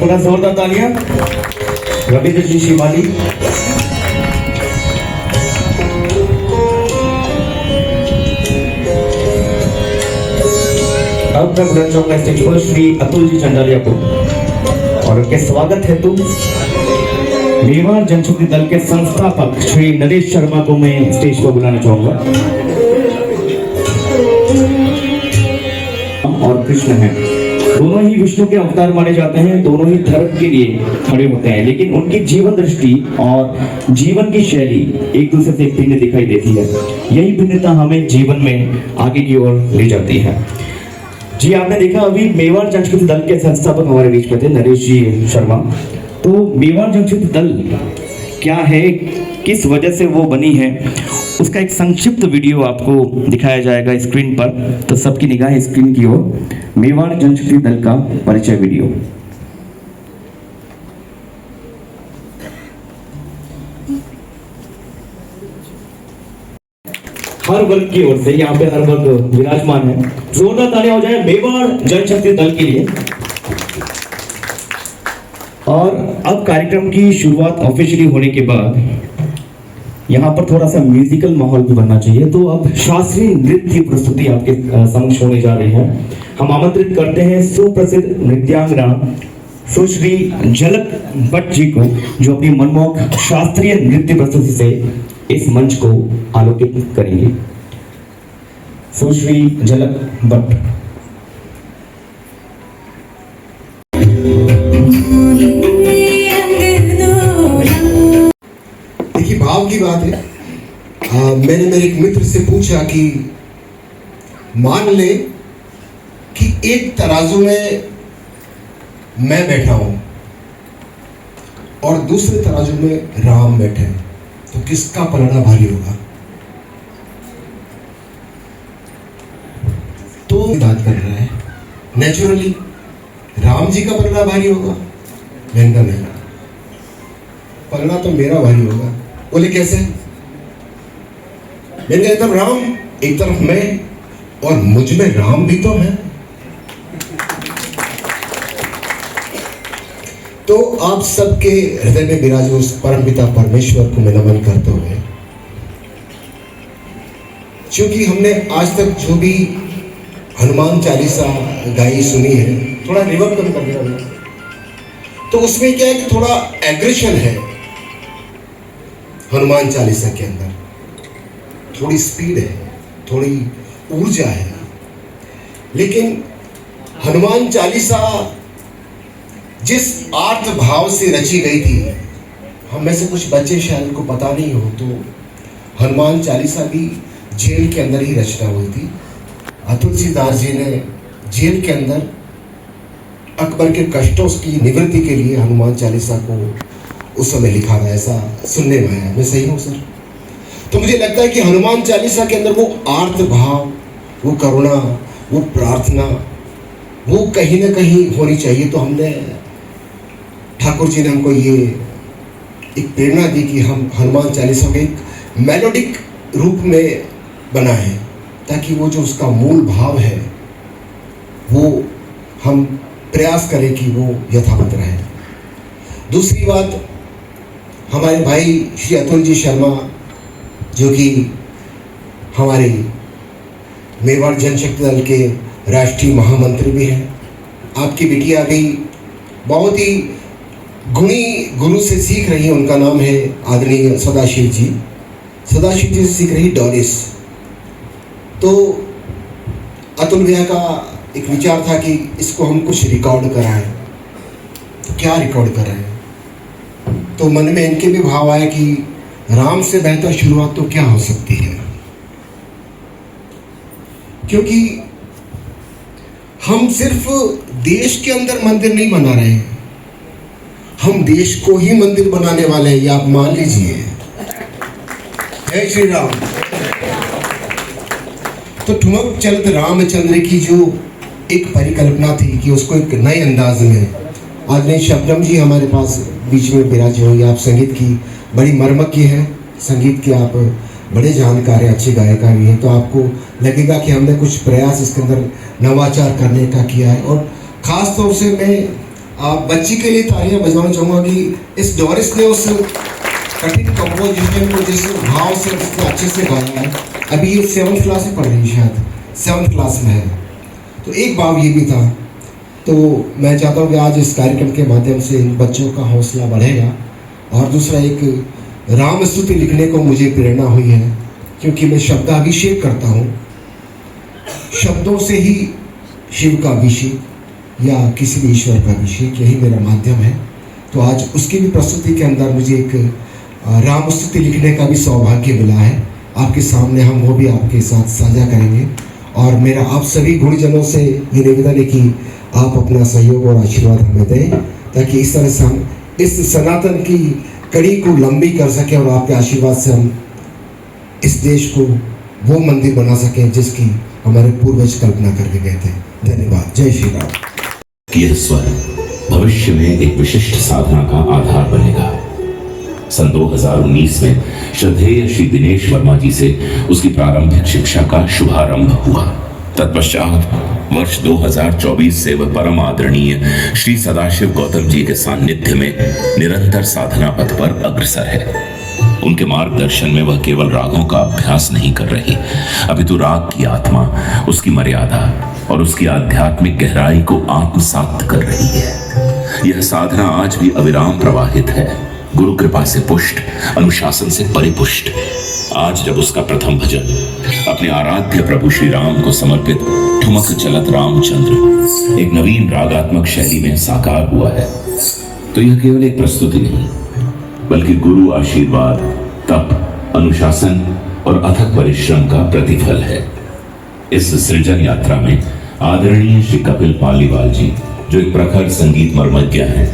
थोड़ा जोरदार तालियां रविंद्र जी शिवाली। अब मैं बुलाना चाहूंगा स्टेज पर श्री अतुल जी चंडालिया को और उनके स्वागत हेतु मेवाड़ जनशक्ति दल के संस्थापक श्री नरेश शर्मा को मैं स्टेज पर बुलाना चाहूंगा। और कृष्ण हैं, दोनों ही विष्णु के अवतार माने जाते हैं, दोनों ही धर्म के लिए खड़े होते हैं, लेकिन उनकी जीवन दृष्टि और जीवन की शैली एक दूसरे से भिन्न दिखाई देती है। यही भिन्नता हमें जीवन में आगे की ओर ले जाती है। जी आपने देखा अभी मेवाड़ जनशक्ति दल के संस्थापक हमारे बीच में थे नरेश जी शर्मा। तो मेवाड़ जनशक्ति दल क्या है, किस वजह से वो बनी है, उसका एक संक्षिप्त वीडियो आपको दिखाया जाएगा स्क्रीन पर। तो सबकी निगाह स्क्रीन की ओर, मेवाड़ जनशक्ति दल का परिचय वीडियो। हर वर्ग की ओर से यहाँ पे हर वर्ग विराजमान है। जोरदार तालियां हो जाए मेवाड़ जनशक्ति दल के लिए। और अब कार्यक्रम की शुरुआत ऑफिशियली होने के बाद यहाँ पर थोड़ा सा म्यूजिकल माहौल भी बनना चाहिए। तो अब शास्त्रीय नृत्य प्रस्तुति आपके समक्ष होने जा रही है। हम आमंत्रित करते हैं सुप्रसिद्ध नृत्यांगना सुश्री झलक भट्ट जी को, जो अपनी मनमोहक शास्त्रीय नृत्य प्रस्तुति से इस मंच को आलोकित करेंगे। सुश्री झलक भट्ट। देखिए, भाव की बात है। मैंने मेरे एक मित्र से पूछा कि मान ले कि एक तराजू में मैं बैठा हूं और दूसरे तराजू में राम बैठे हैं, तो किसका पलड़ा भारी होगा? तो बात कर रहा है नेचुरली राम जी का पलड़ा भारी होगा। महंगा नहीं, पलड़ा तो मेरा भारी होगा। बोले कैसे? मैंने कहा एक तरफ राम, एक तरफ मैं, और मुझ में राम भी तो है। तो आप सबके हृदय में विराजे उस परमपिता परमेश्वर को मैं नमन करते हुए, क्योंकि हमने आज तक जो भी हनुमान चालीसा गाई सुनी है, थोड़ा रिवर्ब कम कर दिया, तो उसमें क्या है कि थोड़ा एग्रेशन है हनुमान चालीसा के अंदर, थोड़ी स्पीड है, थोड़ी ऊर्जा है। लेकिन हनुमान चालीसा जिस आर्थ भाव से रची गई थी, हम में से कुछ बच्चे शायद को पता नहीं हो, तो हनुमान चालीसा भी जेल के अंदर ही रचना हुई थी। तुलसीदास जी ने जेल के अंदर अकबर के कष्टों की निवृत्ति के लिए हनुमान चालीसा को उस समय लिखा था, ऐसा सुनने में आया। मैं सही हूँ सर? तो मुझे लगता है कि हनुमान चालीसा के अंदर वो आर्त भाव, वो करुणा, वो प्रार्थना, वो कहीं ना कहीं होनी चाहिए। तो हमने, ठाकुर जी ने हमको ये एक प्रेरणा दी कि हम हनुमान चालीसा को एक मेलोडिक रूप में बनाएं, ताकि वो जो उसका मूल भाव है वो हम प्रयास करें कि वो यथावत रहे। दूसरी बात, हमारे भाई श्री अतुल जी शर्मा, जो कि हमारे मेवाड़ जनशक्ति दल के राष्ट्रीय महामंत्री भी हैं, आपकी बिटिया भी बहुत ही गुणी गुरु से सीख रही है। उनका नाम है आदरणीय सदाशिव जी। सदाशिव जी से सीख रही डोरिस। तो अतुल भैया का एक विचार था कि इसको हम कुछ रिकॉर्ड कराएं। तो क्या रिकॉर्ड कराएं? तो मन में इनके भी भाव आया कि राम से बेहतर शुरुआत तो क्या हो सकती है, क्योंकि हम सिर्फ देश के अंदर मंदिर नहीं बना रहे हैं, हम देश को ही मंदिर बनाने वाले हैं, ये आप मान लीजिए। जय श्री राम। तो ठुमक चलत रामचंद्र की जो एक परिकल्पना थी कि उसको एक नए अंदाज में, आज नहीं शबनम जी हमारे पास बीच में विराजे होंगे। आप संगीत की बड़ी मर्मज्ञ है, संगीत के आप बड़े जानकार हैं, अच्छे गायिका भी हैं। तो आपको लगेगा कि हमने कुछ प्रयास इसके अंदर नवाचार करने का किया है। और ख़ास तौर से मैं बच्ची के लिए तालियां बजाना चाहूँगा कि इस डोरिस ने उस कठिन कंपोजिशन को जिस भाव से उसने अच्छे से गाया है। अभी ये 7th क्लास में पढ़ रही है, शायद 7th क्लास में है। तो एक भाव ये भी था। तो मैं चाहता हूँ कि आज इस कार्यक्रम के माध्यम से इन बच्चों का हौसला बढ़ेगा। और दूसरा, एक राम स्तुति लिखने को मुझे प्रेरणा हुई है, क्योंकि मैं शब्दाभिषेक करता हूँ। शब्दों से ही शिव का अभिषेक या किसी भी ईश्वर का अभिषेक, यही मेरा माध्यम है। तो आज उसकी भी प्रस्तुति के अंदर मुझे एक राम स्तुति लिखने का भी सौभाग्य मिला है। आपके सामने हम वो भी आपके साथ साझा करेंगे। और मेरा आप सभी गुरुजनों से ये निवेदन है कि आप अपना सहयोग और आशीर्वाद हमें दें, ताकि इस तरह से हम इस सनातन की कड़ी को लंबी कर सकें और आपके आशीर्वाद से हम इस देश को वो मंदिर बना सकें जिसकी हमारे पूर्वज कल्पना करके गए थे। धन्यवाद। जय श्री राम। यह स्वर भविष्य में एक विशिष्ट साधना का आधार बनेगा। सन 2019 में श्रद्धेय श्री दिनेश वर्मा जी से उसकी प्रारंभिक शिक्षा का शुभारंभ हुआ। तत्पश्चात वर्ष 2024 से वह परम आदरणीय श्री सदाशिव गौतम जी के सानिध्य में निरंतर साधना पथ पर अग्रसर है। उनके मार्गदर्शन में वह केवल रागों का अभ्यास नहीं कर रही, अपितु राग की आत्मा, उसकी मर्यादा और उसकी आध्यात्मिक गहराई को आत्मसात कर रही है। यह साधना आज भी अविराम प्रवाहित है, गुरु कृपा से पुष्ट, अनुशासन से परिपुष्ट। आज जब उसका प्रथम भजन अपने आराध्य प्रभु श्री राम को समर्पित ठुमक चलत रामचंद्र एक नवीन रागात्मक शैली में साकार हुआ है, तो यह केवल एक प्रस्तुति नहीं, बल्कि गुरु आशीर्वाद, तप, अनुशासन और अथक परिश्रम का प्रतिफल है। इस सृजन यात्रा में आदरणीय श्री कपिल पालीवाल जी, जो एक प्रखर संगीत मर्मज्ञ हैं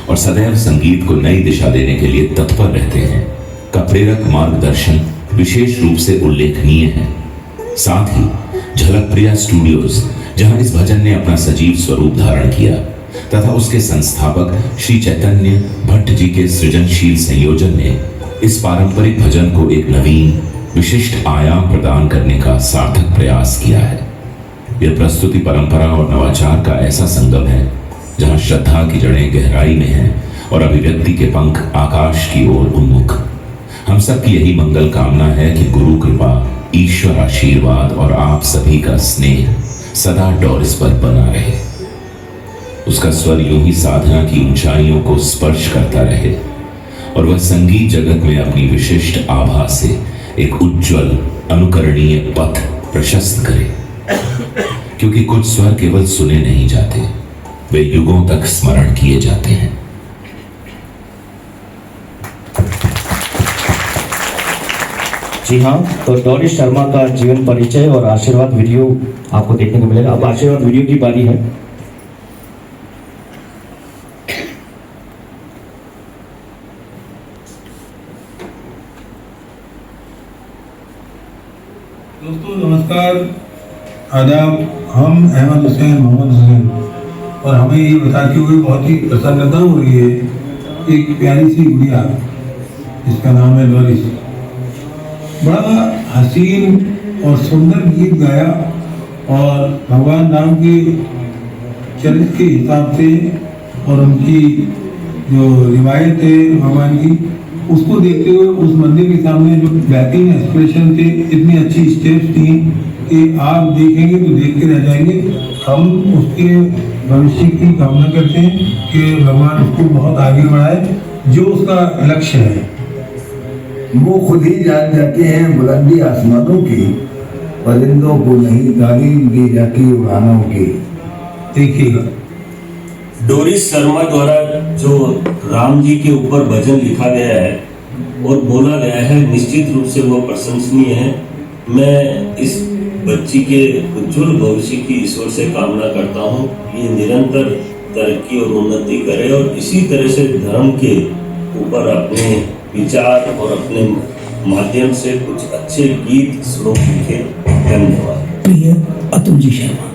और सदैव संगीत को नई दिशा देने के लिए तत्पर रहते हैं, का प्रेरक मार्गदर्शन विशेष रूप से उल्लेखनीय है। साथ ही झलक प्रिया स्टूडियोज, जहां इस भजन ने अपना सजीव स्वरूप धारण किया, तथा उसके संस्थापक श्री चैतन्य भट्ट जी के सृजनशील संयोजन ने इस पारंपरिक भजन को एक नवीन विशिष्ट आयाम प्रदान करने का सार्थक प्रयास किया है। यह प्रस्तुति परंपरा और नवाचार का ऐसा संगम है जहां श्रद्धा की जड़ें गहराई में हैं और अभिव्यक्ति के पंख आकाश की ओर उन्मुख। हम सबकी यही मंगल कामना है कि गुरु कृपा, ईश्वर आशीर्वाद और आप सभी का स्नेह सदा डोरिस पर बना रहे। उसका स्वर यूं ही साधना की ऊंचाइयों को स्पर्श करता रहे और वह संगीत जगत में अपनी विशिष्ट आभा से एक उज्जवल अनुकरणीय पथ प्रशस्त करे, क्योंकि कुछ स्वर केवल सुने नहीं जाते, वे युगों तक स्मरण किए जाते हैं। जी हाँ, तो डोरिस शर्मा का जीवन परिचय और आशीर्वाद वीडियो आपको देखने को मिलेगा। अब आशीर्वाद वीडियो की बारी है। दोस्तों नमस्कार, आदाब। हम अहमद हुसैन, मोहम्मद हुसैन, और हमें ये बताते हुए बहुत ही प्रसन्नता हो रही है, एक प्यारी सी गुड़िया जिसका नाम है डोरिस, बड़ा हसीन और सुंदर गीत गाया और भगवान राम के चरित्र के हिसाब से और उनकी जो रिवायत है भगवान की, उसको देखते हुए उस मंदिर के सामने जो बेहतरीन एक्सप्रेशन थे, इतनी अच्छी स्टेप्स थी कि आप देखेंगे तो देख के रह जाएंगे। हम उसके भविष्य की कामना करते हैं कि भगवान उसको बहुत आगे बढ़ाए, जो उसका लक्ष्य है। वो खुद ही जान जाते हैं बुलंदी आसमानों की, परिंदों को नहीं तालीम दी जाती उड़ानों की। देखिएगा, डोरिस शर्मा द्वारा जो राम जी के ऊपर भजन लिखा गया है और बोला गया है, निश्चित रूप से वो प्रशंसनीय है। मैं इस बच्ची के उज्जवल भविष्य की ईश्वर से कामना करता हूँ, ये निरंतर तरक्की और उन्नति करे और इसी तरह से धर्म के ऊपर अपने विचार और अपने माध्यम से कुछ अच्छे गीत श्लोक लिखे। धन्यवाद। प्रिय अतुल जी शर्मा,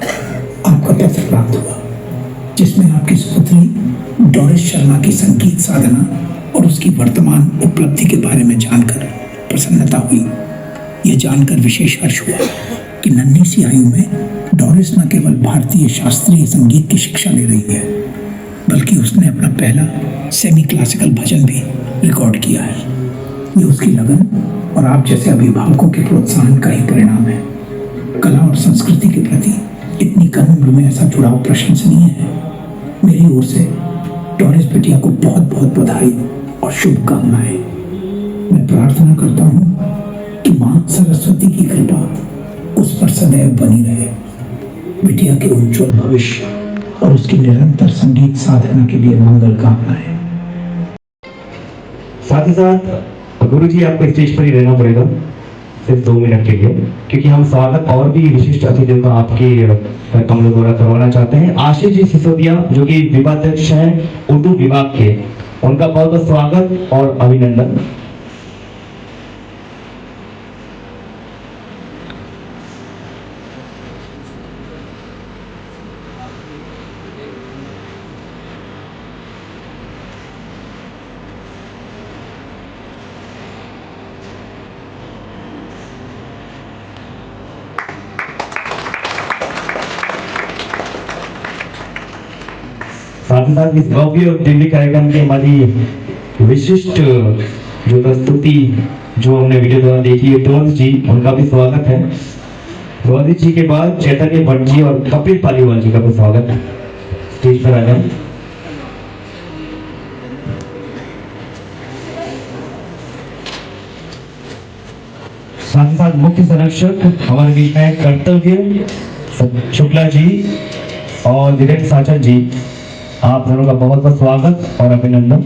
आपका पत्र प्राप्त हुआ जिसमें आपकी सुपुत्री डोरिस शर्मा की संगीत साधना और उसकी वर्तमान उपलब्धि के बारे में जानकर प्रसन्नता हुई। यह जानकर विशेष हर्ष हुआ कि नन्ही सी आयु में डोरिस न केवल भारतीय शास्त्रीय संगीत की शिक्षा ले रही है, बल्कि उसने अपना पहला सेमी क्लासिकल भजन भी रिकॉर्ड किया है। ये उसकी लगन और आप जैसे अभिभावकों के प्रोत्साहन का ही परिणाम है। कला और संस्कृति के प्रति इतनी कम उम्र में ऐसा जुड़ाव प्रशंसनीय है। मेरी ओर से डोरिस बिटिया को बहुत बहुत बधाई और शुभकामनाएं। मैं प्रार्थना करता हूँ कि मां सरस्वती की कृपा उस पर सदैव बनी रहे। बिटिया के उज्जवल भविष्य और उसकी निरंतर संगीत साधना के लिए मंगल कामनाएं। साथ ही साथ गुरु जी आपको स्टेज पर ही रहना पड़ेगा सिर्फ 2 मिनट के लिए, क्योंकि हम स्वागत और भी विशिष्ट अतिथियों का आपके कमलों द्वारा करवाना चाहते हैं। आशीष जी सिसोदिया जो कि विभागाध्यक्ष हैं उर्दू विभाग के, उनका बहुत बहुत स्वागत और अभिनंदन। साथ ही साथ इस भव्य और दिव्य कार्यक्रम की हमारी विशिष्ट जो प्रस्तुति जो हमने वीडियो द्वारा देखी है, डोरिस जी, उनका भी स्वागत है। डोरिस जी के बाद चैतन्य भट्ट जी और कपिल पालीवाल जी का भी स्वागत है। स्टेज पर आ जाए। साथ ही साथ मुख्य संरक्षक हमारे बीच में कर्तव्य शुक्ला जी और धीरेन्द्र साचर जी, आप दोनों का बहुत बहुत स्वागत और अभिनंदन।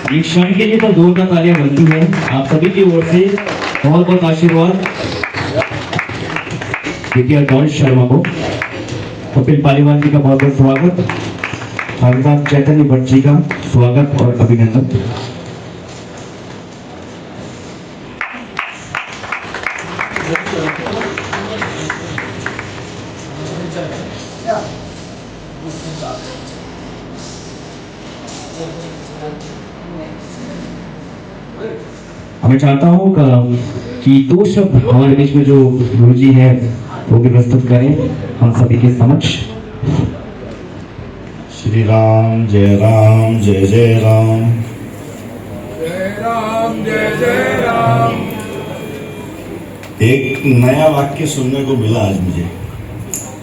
एक क्षण के लिए तो जोरदार तालियां बनती हैं आप सभी की ओर से। बहुत बहुत आशीर्वाद देखिए डोरिस शर्मा को। कपिल पालीवाल जी का बहुत बहुत स्वागत, साथ साथ चैतन्य भट्ट जी का स्वागत और अभिनंदन। मैं चाहता हूँ कि 2 शब्द हमारे बीच में जो गुरुजी हैं वो भी प्रस्तुत करें हम सभी के समक्ष। श्री राम जय राम जय जय राम। जय राम जय जय राम। एक नया वाक्य सुनने को मिला आज मुझे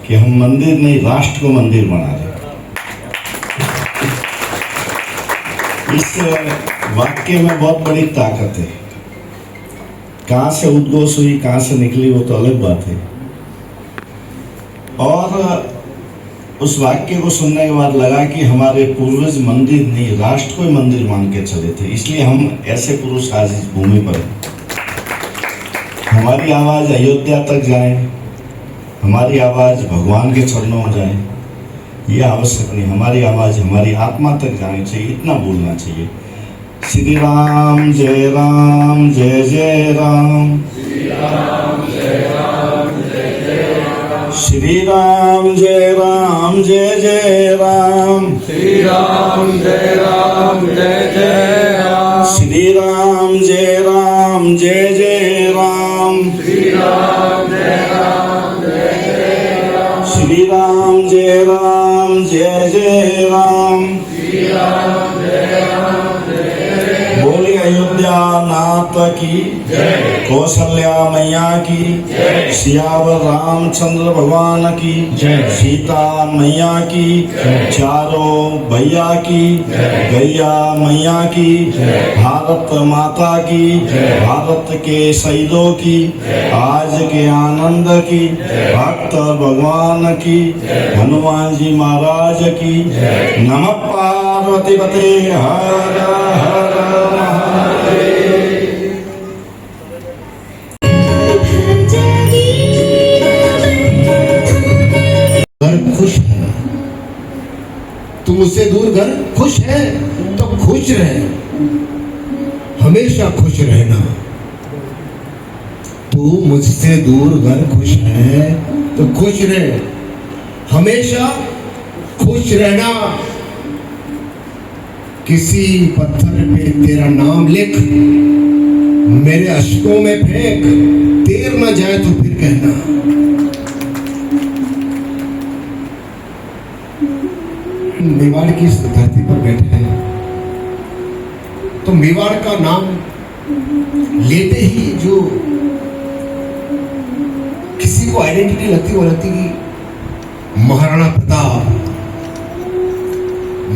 कि हम मंदिर नहीं राष्ट्र को मंदिर बना रहे। इस वाक्य में बहुत बड़ी ताकत है। कहाँ से उद्घोष हुई, कहाँ से निकली, वो तो अलग बात है। और उस वाक्य को सुनने के बाद लगा कि हमारे पूर्वज मंदिर नहीं राष्ट्र को मंदिर मान के चले थे, इसलिए हम ऐसे पुरुष आज इस भूमि पर हैं। हमारी आवाज अयोध्या तक जाए, हमारी आवाज भगवान के चरणों में जाए, ये आवश्यक नहीं। हमारी आवाज हमारी आत्मा तक जानी चाहिए, इतना बोलना चाहिए। श्री राम जय जय राम। श्री राम जय राम। श्री राम जय जय राम। श्री राम जय जय राम। श्री राम जय जय राम। श्री राम जय जय राम। श्री राम जय जय राम। श्री राम जय बोले अयोध्या नाथ की जय। कौशल्या मैया की जय। सियावर रामचंद्र भगवान की जय। सीता मैया की जय। चारों भैया की जय। गैया मैया की जय। भारत माता की जय। भारत के शहीदों की आज के आनंद की भक्त भगवान की हनुमान जी महाराज की नमः पार्वती पते हर हर मुझसे दूर घर खुश है तो खुश रहे, हमेशा खुश रहना। तू मुझसे दूर घर खुश है तो खुश रहे, हमेशा खुश रहना। किसी पत्थर पे तेरा नाम लिख, मेरे अश्कों में फेंक, देर न जाए तो फिर कहना। मेवाड़ की इस धरती पर बैठे हैं तो मेवाड़ का नाम लेते ही जो किसी को आइडेंटिटी लगती वो लगती कि महाराणा प्रताप,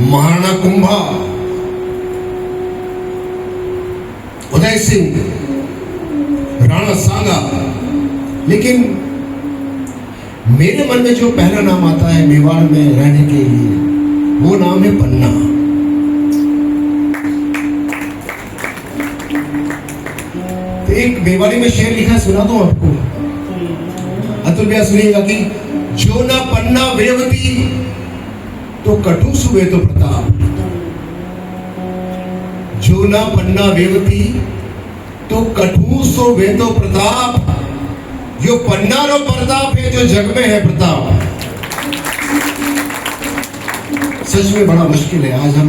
महाराणा कुंभा, उदय सिंह, राणा सांगा। लेकिन मेरे मन में जो पहला नाम आता है मेवाड़ में रहने के लिए, वो नाम है पन्ना। तो एक मेवाड़ी में शेर लिखा, सुना दूं आपको, अतुल भैया सुनिएगा कि जो ना पन्ना वेवती तो कटु सुबे तो प्रताप। जो ना पन्ना वेवती तो कटु सो वे तो प्रताप। जो पन्ना रो प्रताप है, जो जग में है प्रताप। सच में बड़ा मुश्किल है। आज हम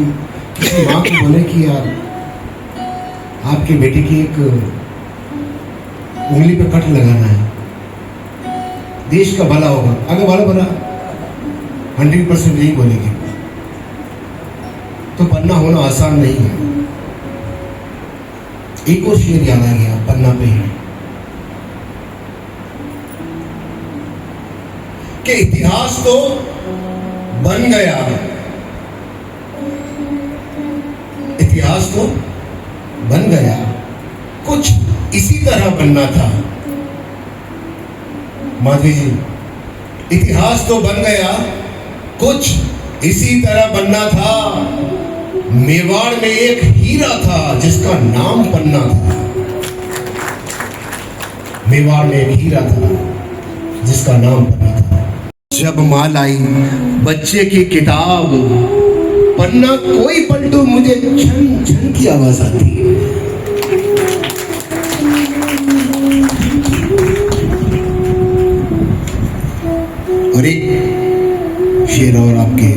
किसी माँ को बोले कि यार आपके बेटे की एक उंगली पे कट लगाना है, देश का भला होगा, अगर भला भला 100% नहीं बोलेंगे तो पन्ना होना आसान नहीं है। एक और शेर याद आ गया पन्ना पे ही कि इतिहास तो बन गया, इतिहास तो बन गया, कुछ इसी तरह बनना था। माधवी जी, इतिहास तो बन गया, कुछ इसी तरह बनना था। मेवाड़ में एक हीरा था जिसका नाम पन्ना था। मेवाड़ में एक हीरा था जिसका नाम पन्ना था। जब माल आई बच्चे की किताब, पन्ना कोई पलटो मुझे छन छन की आवाज आती है। और एक शेर और आपके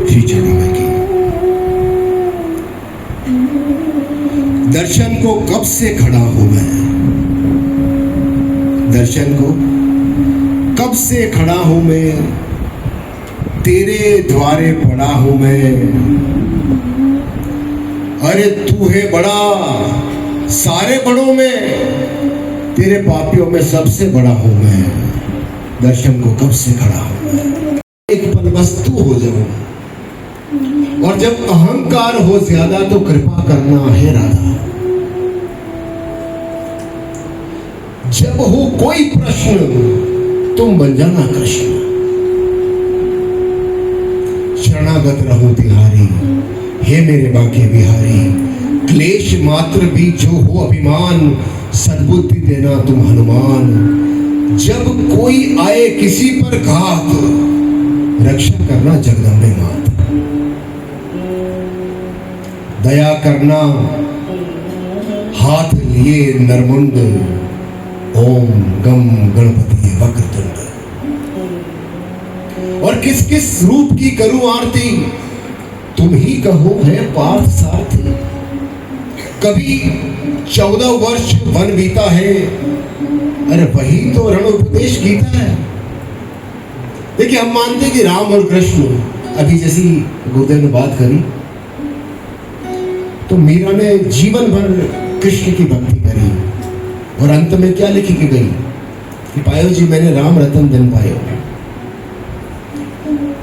श्री चरणों की, दर्शन को कब से खड़ा हूं मैं, दर्शन को कब से खड़ा हूं मैं, तेरे द्वारे पड़ा हूं मैं। अरे तू है बड़ा सारे बड़ों में, तेरे पापियों में सबसे बड़ा हूं मैं। दर्शन को कब से खड़ा हूं मैं, एक पल वस्तु हो जाऊं, और जब अहंकार हो ज्यादा तो कृपा करना है राधा। जब हो कोई प्रश्न तुम बन जाना कृष्ण, शरणागत रहूं तिहारी, हे मेरे बाके बिहारी। क्लेश मात्र भी जो हो अभिमान, सद्बुद्धि देना तुम हनुमान। जब कोई आए किसी पर घात, रक्षा करना जगदम्बे मात। दया करना हाथ लिए नरमुंड, ओम गम गणपति वक्रतुंड। और किस किस रूप की करूं आरती, तुम ही कहो है पार्थ सारथी। कभी 14 वर्ष वन बीता है, अरे वही तो रण उपदेश गीता है। देखिए हम मानते हैं कि राम और कृष्ण, अभी जैसी गुरुदेव ने बात करी, तो मीरा ने जीवन भर कृष्ण की भक्ति करी, और अंत में क्या लिखी की गई कि पायो जी मैंने राम रतन धन पायो।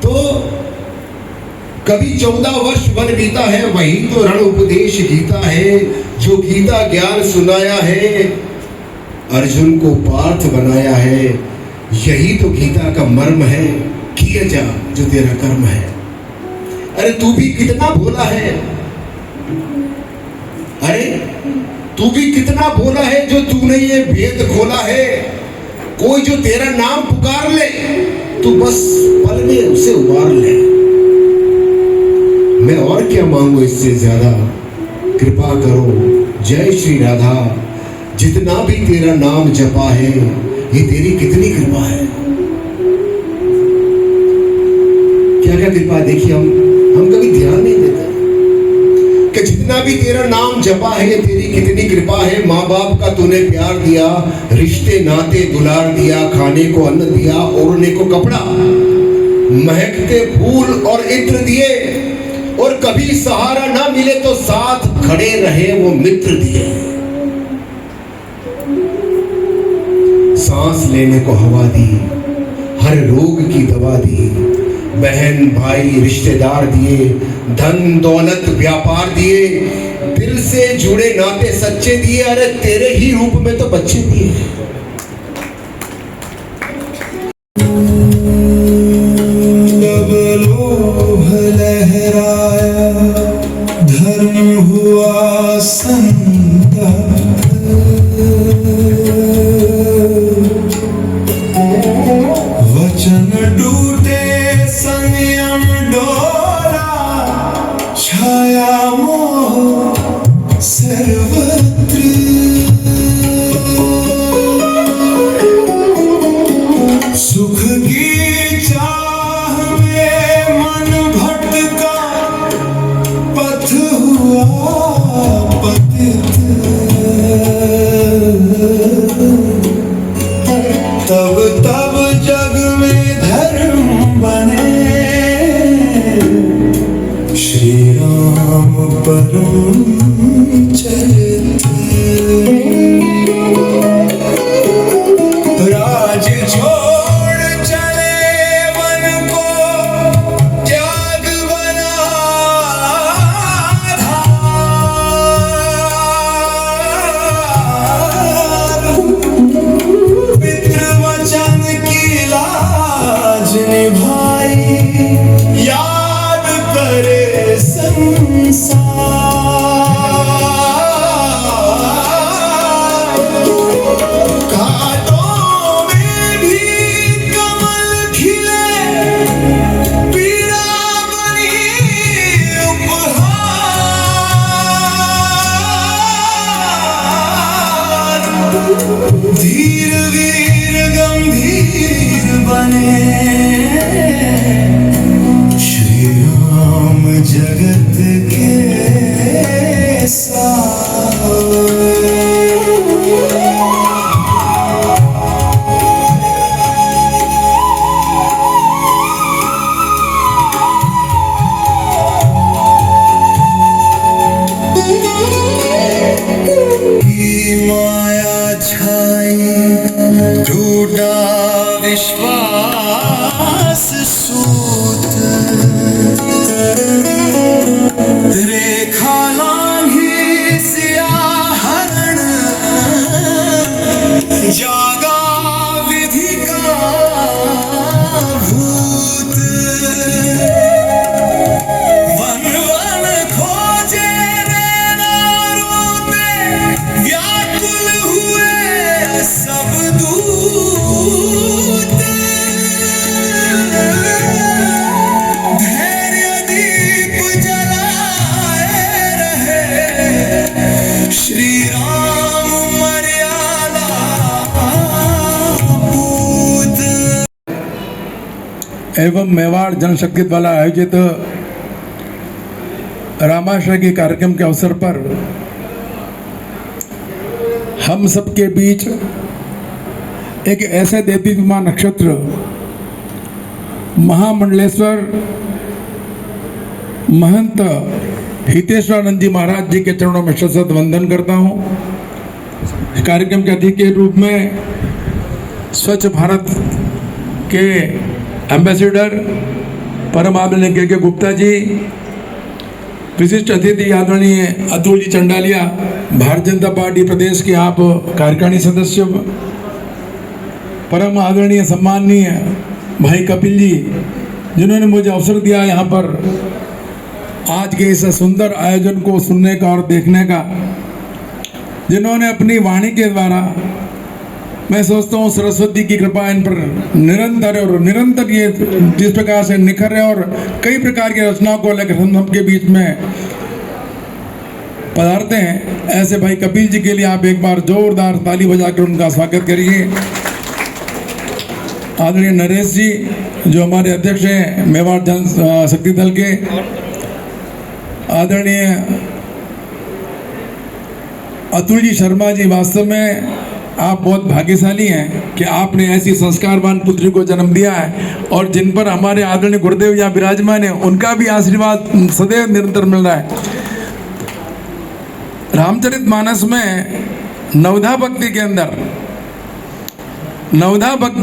तो कभी 14 वर्ष वन बीता है, वही तो रण उपदेश गीता है। जो गीता ज्ञान सुनाया है, अर्जुन को पार्थ बनाया है। यही तो गीता का मर्म है, किए जा जो तेरा कर्म है। अरे तू भी कितना भोला है, अरे तू भी कितना भोला है जो तूने ये भेद खोला है। कोई जो तेरा नाम पुकार ले, तू बस पल में उसे उबार ले। मैं और क्या मांगू इससे ज्यादा, कृपा करो जय श्री राधा। जितना भी तेरा नाम जपा है, ये तेरी कितनी कृपा है। क्या क्या कृपा है, देखिए हम कभी ध्यान नहीं देते कि जितना भी तेरा नाम जपा है, ये तेरी कितनी कृपा है। माँ बाप का तूने प्यार दिया, रिश्ते नाते दुलार दिया, खाने को अन्न दिया, ओढ़ने को कपड़ा, महकते फूल और इत्र दिए, और कभी सहारा ना मिले तो साथ खड़े रहे वो मित्र दिए। सांस लेने को हवा दी, हर रोग की दवा दी, बहन भाई रिश्तेदार दिए, धन दौलत व्यापार दिए, दिल से जुड़े नाते सच्चे दिए, अरे तेरे ही रूप में तो बच्चे दिए। जब लोभ लहराया, धर्म हुआ संतप्त, वचन टूटे संयम डोला, छाया मोह सर्वत्र। सुख की चाह में मन भटका, पथ हुआ पतित। तब तब जग में धर्म बने, श्री राम परम चरित्र। राज छोड़ चले वन को, त्याग बना आधार। पितृवचन की लाज निभाई, याद करे संसार। कांटों में भी कमल खिले, पीड़ा बनी उपहार। धीर वीर गंभीर बने, श्री राम जगत के सार। की माया छाई, टूटा विश्वास सूत। रेखा लांघी सियाहरण, जागा विधि का भूत। वन वन खोजे नैना रोते, व्याकुल हुए सब दूत। धैर्य दीप जलाए रहे, श्री राम मर्यादा पूत। एवं मेवाड़ जनशक्ति द्वारा आयोजित रामाश्रय के कार्यक्रम के अवसर पर हम सबके बीच एक ऐसे देदीप्यमान नक्षत्र महामंडलेश्वर महंत हितेश्वरानंद जी महाराज जी के चरणों में शतशत वंदन करता हूँ। कार्यक्रम के अतिथि के रूप में स्वच्छ भारत के एम्बेसडर परम आदरणीय के गुप्ता जी, विशिष्ट अतिथि आदरणीय अतुल जी चंडालिया, भारतीय जनता पार्टी प्रदेश के आप कार्यकारिणी सदस्य, परम आदरणीय सम्माननीय भाई कपिल जी, जिन्होंने मुझे अवसर दिया यहाँ पर आज के इस सुंदर आयोजन को सुनने का और देखने का, जिन्होंने अपनी वाणी के द्वारा मैं सोचता हूँ सरस्वती की कृपा इन पर निरंतर और निरंतर ये जिस प्रकार से निखर रहे और कई प्रकार की रचनाओं को लेकर हम सबके बीच में पधारते हैं, ऐसे भाई कपिल जी के लिए आप एक बार जोरदार ताली बजाकर उनका स्वागत करिए। आदरणीय नरेश जी जो हमारे अध्यक्ष हैं मेवाड़ जन शक्ति दल के, आदरणीय अतुल जी शर्मा जी, वास्तव में आप बहुत भाग्यशाली हैं कि आपने ऐसी संस्कारवान पुत्री को जन्म दिया है और जिन पर हमारे आदरणीय गुरुदेव यहाँ विराजमान है, उनका भी आशीर्वाद सदैव निरंतर मिल रहा है। रामचरितमानस में नवधा भक्ति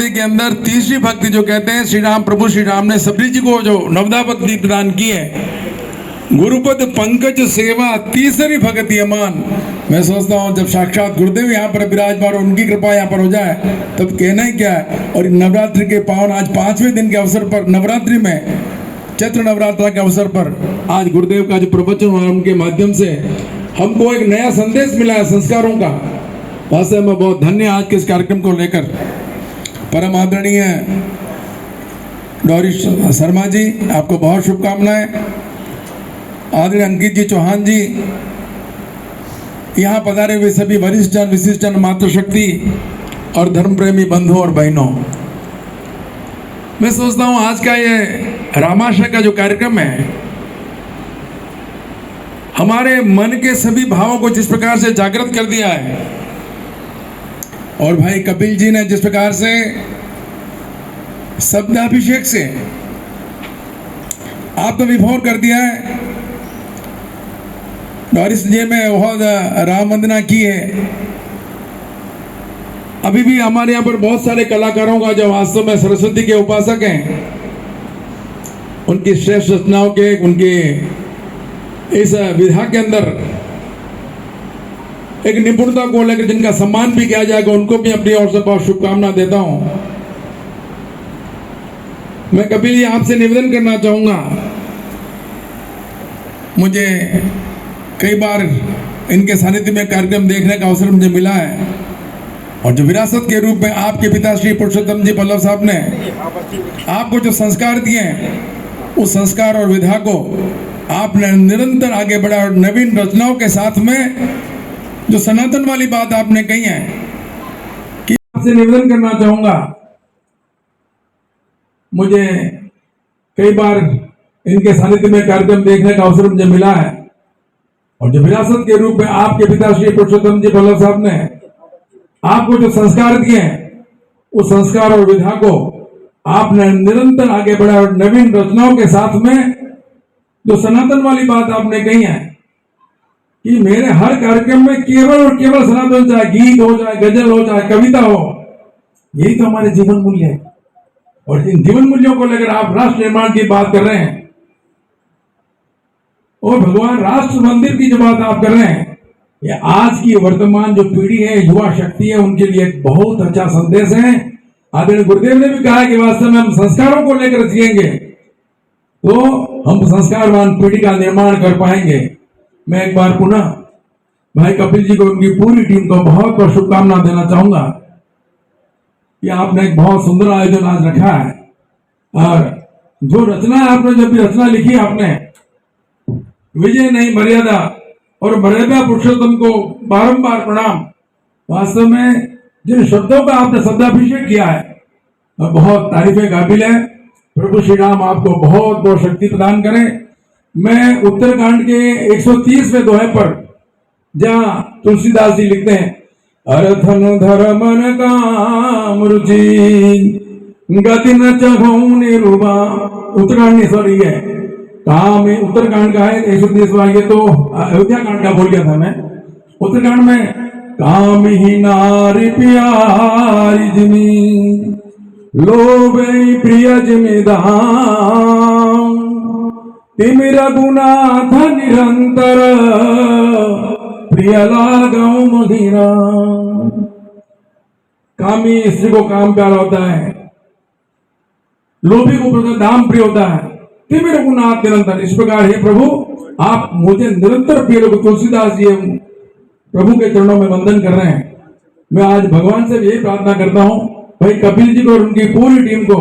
के अंदर तीसरी भक्ति जो कहते हैं श्री राम प्रभु श्री राम ने सबरी जी को जो नवधा भक्ति प्रदान की है, गुरुपद पंकज सेवा तीसरी भक्ति अमान। मैं सोचता हूँ जब साक्षात गुरुदेव यहाँ पर विराजमान और उनकी कृपा यहाँ पर हो जाए तब कहना ही क्या है। और नवरात्रि के पावन आज 5वें दिन के अवसर पर, नवरात्रि में चैत्र नवरात्र के अवसर पर आज गुरुदेव का जो प्रवचन हुआ उनके माध्यम से हमको एक नया संदेश मिला है संस्कारों का। वास्तव में बहुत धन्य आज के इस कार्यक्रम को लेकर। परम आदरणीय डॉरिस शर्मा जी, आपको बहुत शुभकामनाएं। आदरणीय अंकित जी चौहान जी, यहाँ पधारे हुए सभी वरिष्ठ जन, विशिष्ट जन, मातृशक्ति और धर्म प्रेमी बंधुओं और बहनों, मैं सोचता हूँ आज का ये रामाशय का जो कार्यक्रम है हमारे मन के सभी भावों को जिस प्रकार से जागृत कर दिया है और भाई कपिल जी ने जिस प्रकार से शब्दाभिषेक से आत्मविभोर कर दिया है। डॉरिस जी में बहुत राम वंदना की है। अभी भी हमारे यहाँ पर बहुत सारे कलाकारों का जो वास्तव में सरस्वती के उपासक हैं, उनकी श्रेष्ठ रचनाओं के, उनके इस विधा के अंदर एक निपुणता को लेकर जिनका सम्मान भी किया जाएगा, उनको भी अपनी ओर से बहुत शुभकामना देता हूं। मैं कपिल जी आपसे निवेदन करना चाहूंगा, मुझे कई बार इनके सानिध्य में कार्यक्रम देखने का अवसर मुझे मिला है और जो विरासत के रूप में आपके पिता श्री पुरुषोत्तम जी पल्लव साहब ने आपको जो संस्कार दिए हैं, उस संस्कार और विधा को आपने निरंतर आगे बढ़ा और नवीन रचनाओं के साथ में जो सनातन वाली बात आपने कही है कि आपसे निवेदन करना चाहूंगा, मुझे कई बार इनके सानिध्य में कार्यक्रम देखने का अवसर मुझे मिला है और जो विरासत के रूप में आपके पिता श्री पुरुषोत्तम जी पल्लव साहब ने आपको जो संस्कार दिए हैं, उस संस्कार और विधा को आपने निरंतर आगे बढ़ा और नवीन रचनाओं के साथ में जो सनातन वाली बात आपने कही है कि मेरे हर कार्यक्रम में केवल और केवल सनातन, चाहे गीत हो, चाहे गजल हो, चाहे कविता हो, यही तो हमारे जीवन मूल्य है। और इन जीवन मूल्यों को लेकर आप राष्ट्र निर्माण की बात कर रहे हैं और भगवान राष्ट्र मंदिर की जो बात आप कर रहे हैं, ये आज की वर्तमान जो पीढ़ी है, युवा शक्ति है, उनके लिए एक बहुत अच्छा संदेश है। आदरणीय गुरुदेव ने भी कहा कि वास्तव में हम संस्कारों को लेकर जिएंगे तो हम संस्कारवान पीढ़ी का निर्माण कर पाएंगे। मैं एक बार पुनः भाई कपिल जी को, उनकी पूरी टीम को बहुत बहुत शुभकामना देना चाहूंगा कि आपने एक बहुत सुंदर आयोजन आज रखा है और जो रचना आपने, जब भी रचना लिखी आपने, विजय नहीं मर्यादा और मर्यादा पुरुषोत्तम को बारंबार प्रणाम। वास्तव में जिन शब्दों का आपने शब्दाभिषेक किया है बहुत तारीफे काबिल है। प्रभु श्री राम आपको बहुत बहुत शक्ति प्रदान करें। मैं उत्तरकांड के 130वें दोहे पर, जहां तुलसीदास जी लिखते हैं, अरथन धर्मन काम रुचि गति न चहु निरुबा, उत्तरकांड नहीं, सॉरी ये काम उत्तरकांड का है 130वां, ये तो अयोध्या कांड का बोल गया था मैं। उत्तरकांड में काम ही नारी प्यारी जिमी लोभे प्रिय जिमिदाम तिमि रघुनाथ निरंतर प्रिय लागौ मधुरा। कामी स्त्री को काम प्यारा होता है, लोभी को दाम प्रिय होता है, तिमि रघुनाथ निरंतर। इस प्रकार हे प्रभु आप मुझे निरंतर प्रिय लोग। तुलसीदास जी प्रभु के चरणों में वंदन कर रहे हैं मैं आज भगवान से भी यही प्रार्थना करता हूँ, भाई कपिल जी को और उनकी पूरी टीम को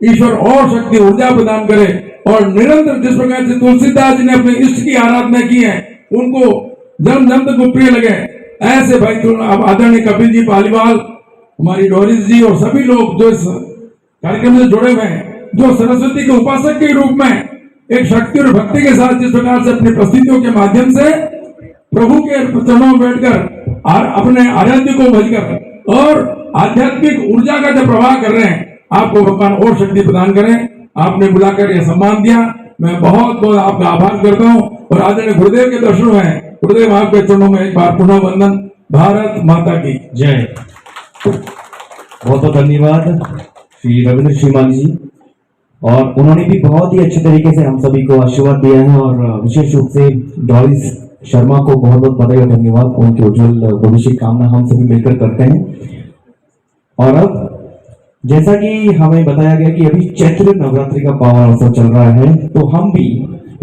ईश्वर और शक्ति ऊर्जा प्रदान करे और निरंतर जिस प्रकार से तुलसीदास जी ने अपने इष्ट की आराधना की है उनको जन्म जन्म तक वो प्रिय लगे, ऐसे भाई अब आदरणीय कपिल जी पालीवाल, हमारी डोरिस जी और सभी लोग जो इस कार्यक्रम से जुड़े हुए हैं, जो सरस्वती के उपासक के रूप में एक शक्ति और भक्ति के साथ जिस प्रकार से अपनी प्रस्तुतियों के माध्यम से प्रभु के चरणों में बैठकर और अपने आराध्य को भजकर और आध्यात्मिक ऊर्जा का जो प्रवाह कर रहे हैं, आपको भगवान और शक्ति प्रदान करें। आपने बुलाकर यह सम्मान दिया, मैं बहुत बहुत आपका आभार करता हूँ और आदरणीय गुरुदेव के दर्शन हुए, गुरुदेव आपके चरणों में एक बार पुनः वंदन। भारत माता की जय। बहुत बहुत धन्यवाद श्री रविंद्र श्रीमाली जी, और उन्होंने भी बहुत ही अच्छे तरीके से हम सभी को आशीर्वाद दिया है और विशेष रूप से डॉरिस शर्मा को बहुत बहुत बधाई और धन्यवाद। उनके उज्जवल भविष्य की कामना हम सभी मिलकर करते हैं। और अब जैसा कि हमें बताया गया कि अभी चैत्र नवरात्रि का पावन अवसर चल रहा है, तो हम भी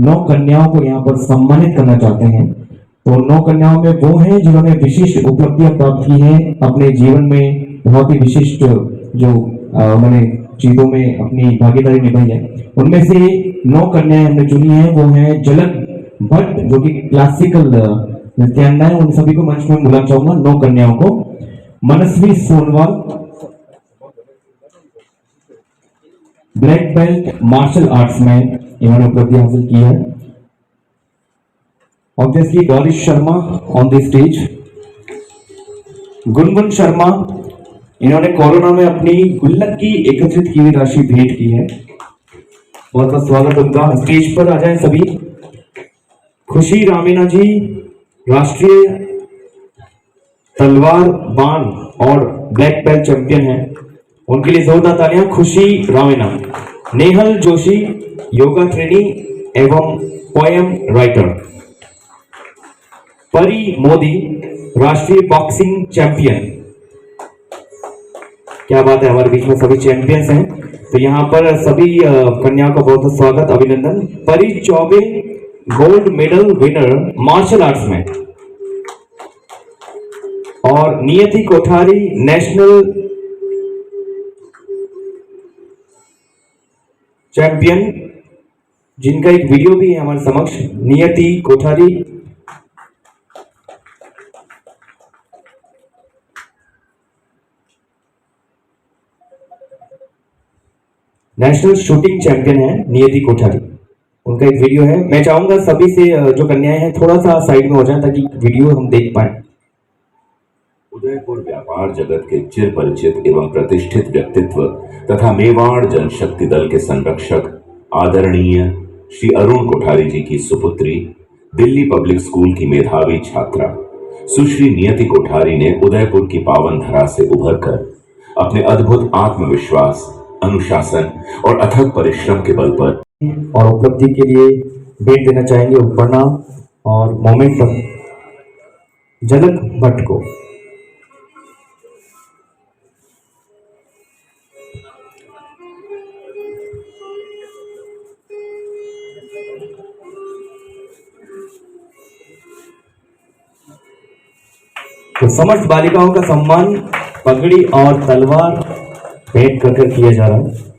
9 कन्याओं को यहाँ पर सम्मानित करना चाहते हैं। तो 9 कन्याओं में वो हैं जिन्होंने विशिष्ट उपलब्धियां प्राप्त की हैं अपने जीवन में, बहुत ही विशिष्ट जो उन्होंने चीजों में अपनी भागीदारी निभाई है। उनमें से 9 कन्याएं हमने चुनी है, वो है झलक भट्ट जो कि क्लासिकल नृत्यांगना है, उन सभी को मंच में बुलाना चाहूंगा 9 कन्याओं को। Manasvi Sonwal, black belt martial arts में इन्होंने उपलब्धि हासिल की है। Obviously Doris Sharma on the stage. Gungun Sharma, इन्होंने कोरोना में अपनी गुल्लक की एकत्रित की हुई राशि भेंट की है, बहुत बहुत स्वागत उनका। स्टेज पर आ जाएं सभी। खुशी रामीना जी राष्ट्रीय तलवार बाण और ब्लैक बेल्ट चैंपियन हैं, उनके लिए जोरदार तालियां। खुशी रामीना। नेहल जोशी योगा ट्रेनिंग एवं पोएम राइटर। परी मोदी राष्ट्रीय बॉक्सिंग चैंपियन। क्या बात है, हमारे बीच में सभी चैंपियंस हैं, तो यहाँ पर सभी कन्याओं का बहुत बहुत स्वागत, अभिनंदन। Pari Choubey gold medal winner martial arts में, और नियति कोठारी नेशनल चैंपियन, जिनका एक वीडियो भी है हमारे समक्ष। नियति कोठारी नेशनल शूटिंग चैंपियन है, नियति कोठारी, उनका एक वीडियो है। मैं चाहूंगा सभी से जो कन्याएं हैं थोड़ा सा साइड में हो जाएं ताकि वीडियो हम देख पाए। उदयपुर व्यापार जगत के चिर परिचित एवं प्रतिष्ठित व्यक्तित्व तथा मेवाड़ जनशक्ति दल के संरक्षक आदरणीय श्री अरुण कोठारी जी की सुपुत्री, दिल्ली पब्लिक स्कूल की मेधावी छात्रा सुश्री नियति कोठारी ने उदयपुर की पावन धरा से उभरकर अपने अद्भुत आत्मविश्वास, अनुशासन और अथक परिश्रम के बल पर और उपलब्धि के लिए भेंट देना चाहेंगे उपकरणा और मोमेंटम झलक भट्ट को। तो समस्त बालिकाओं का सम्मान पगड़ी और तलवार भेंट कर किया जा रहा है।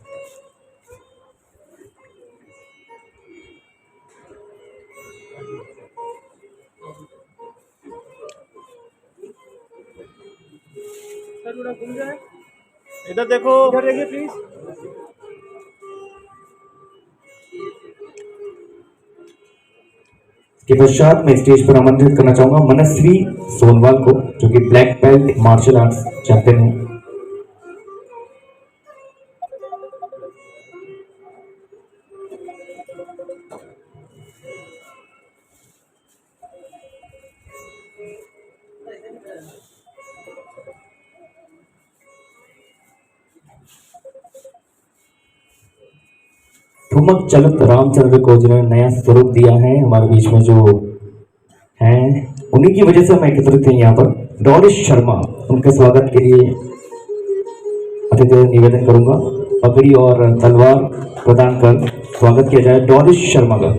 इधर देखो, इधर देखिए प्लीज। के पश्चात मैं स्टेज पर आमंत्रित करना चाहूंगा मनस्वी सोनवाल को, जो कि black belt martial arts champion है। ठुमक चलत रामचंद्र को जिन्होंने नया स्वरूप दिया है हमारे बीच में जो हैं, उन्हीं की वजह से हम एकत्रित हैं यहाँ पर। डॉरिस शर्मा, उनके स्वागत के लिए अतिथि निवेदन करूंगा, पगड़ी और तलवार प्रदान कर स्वागत किया जाए डॉरिस शर्मा का।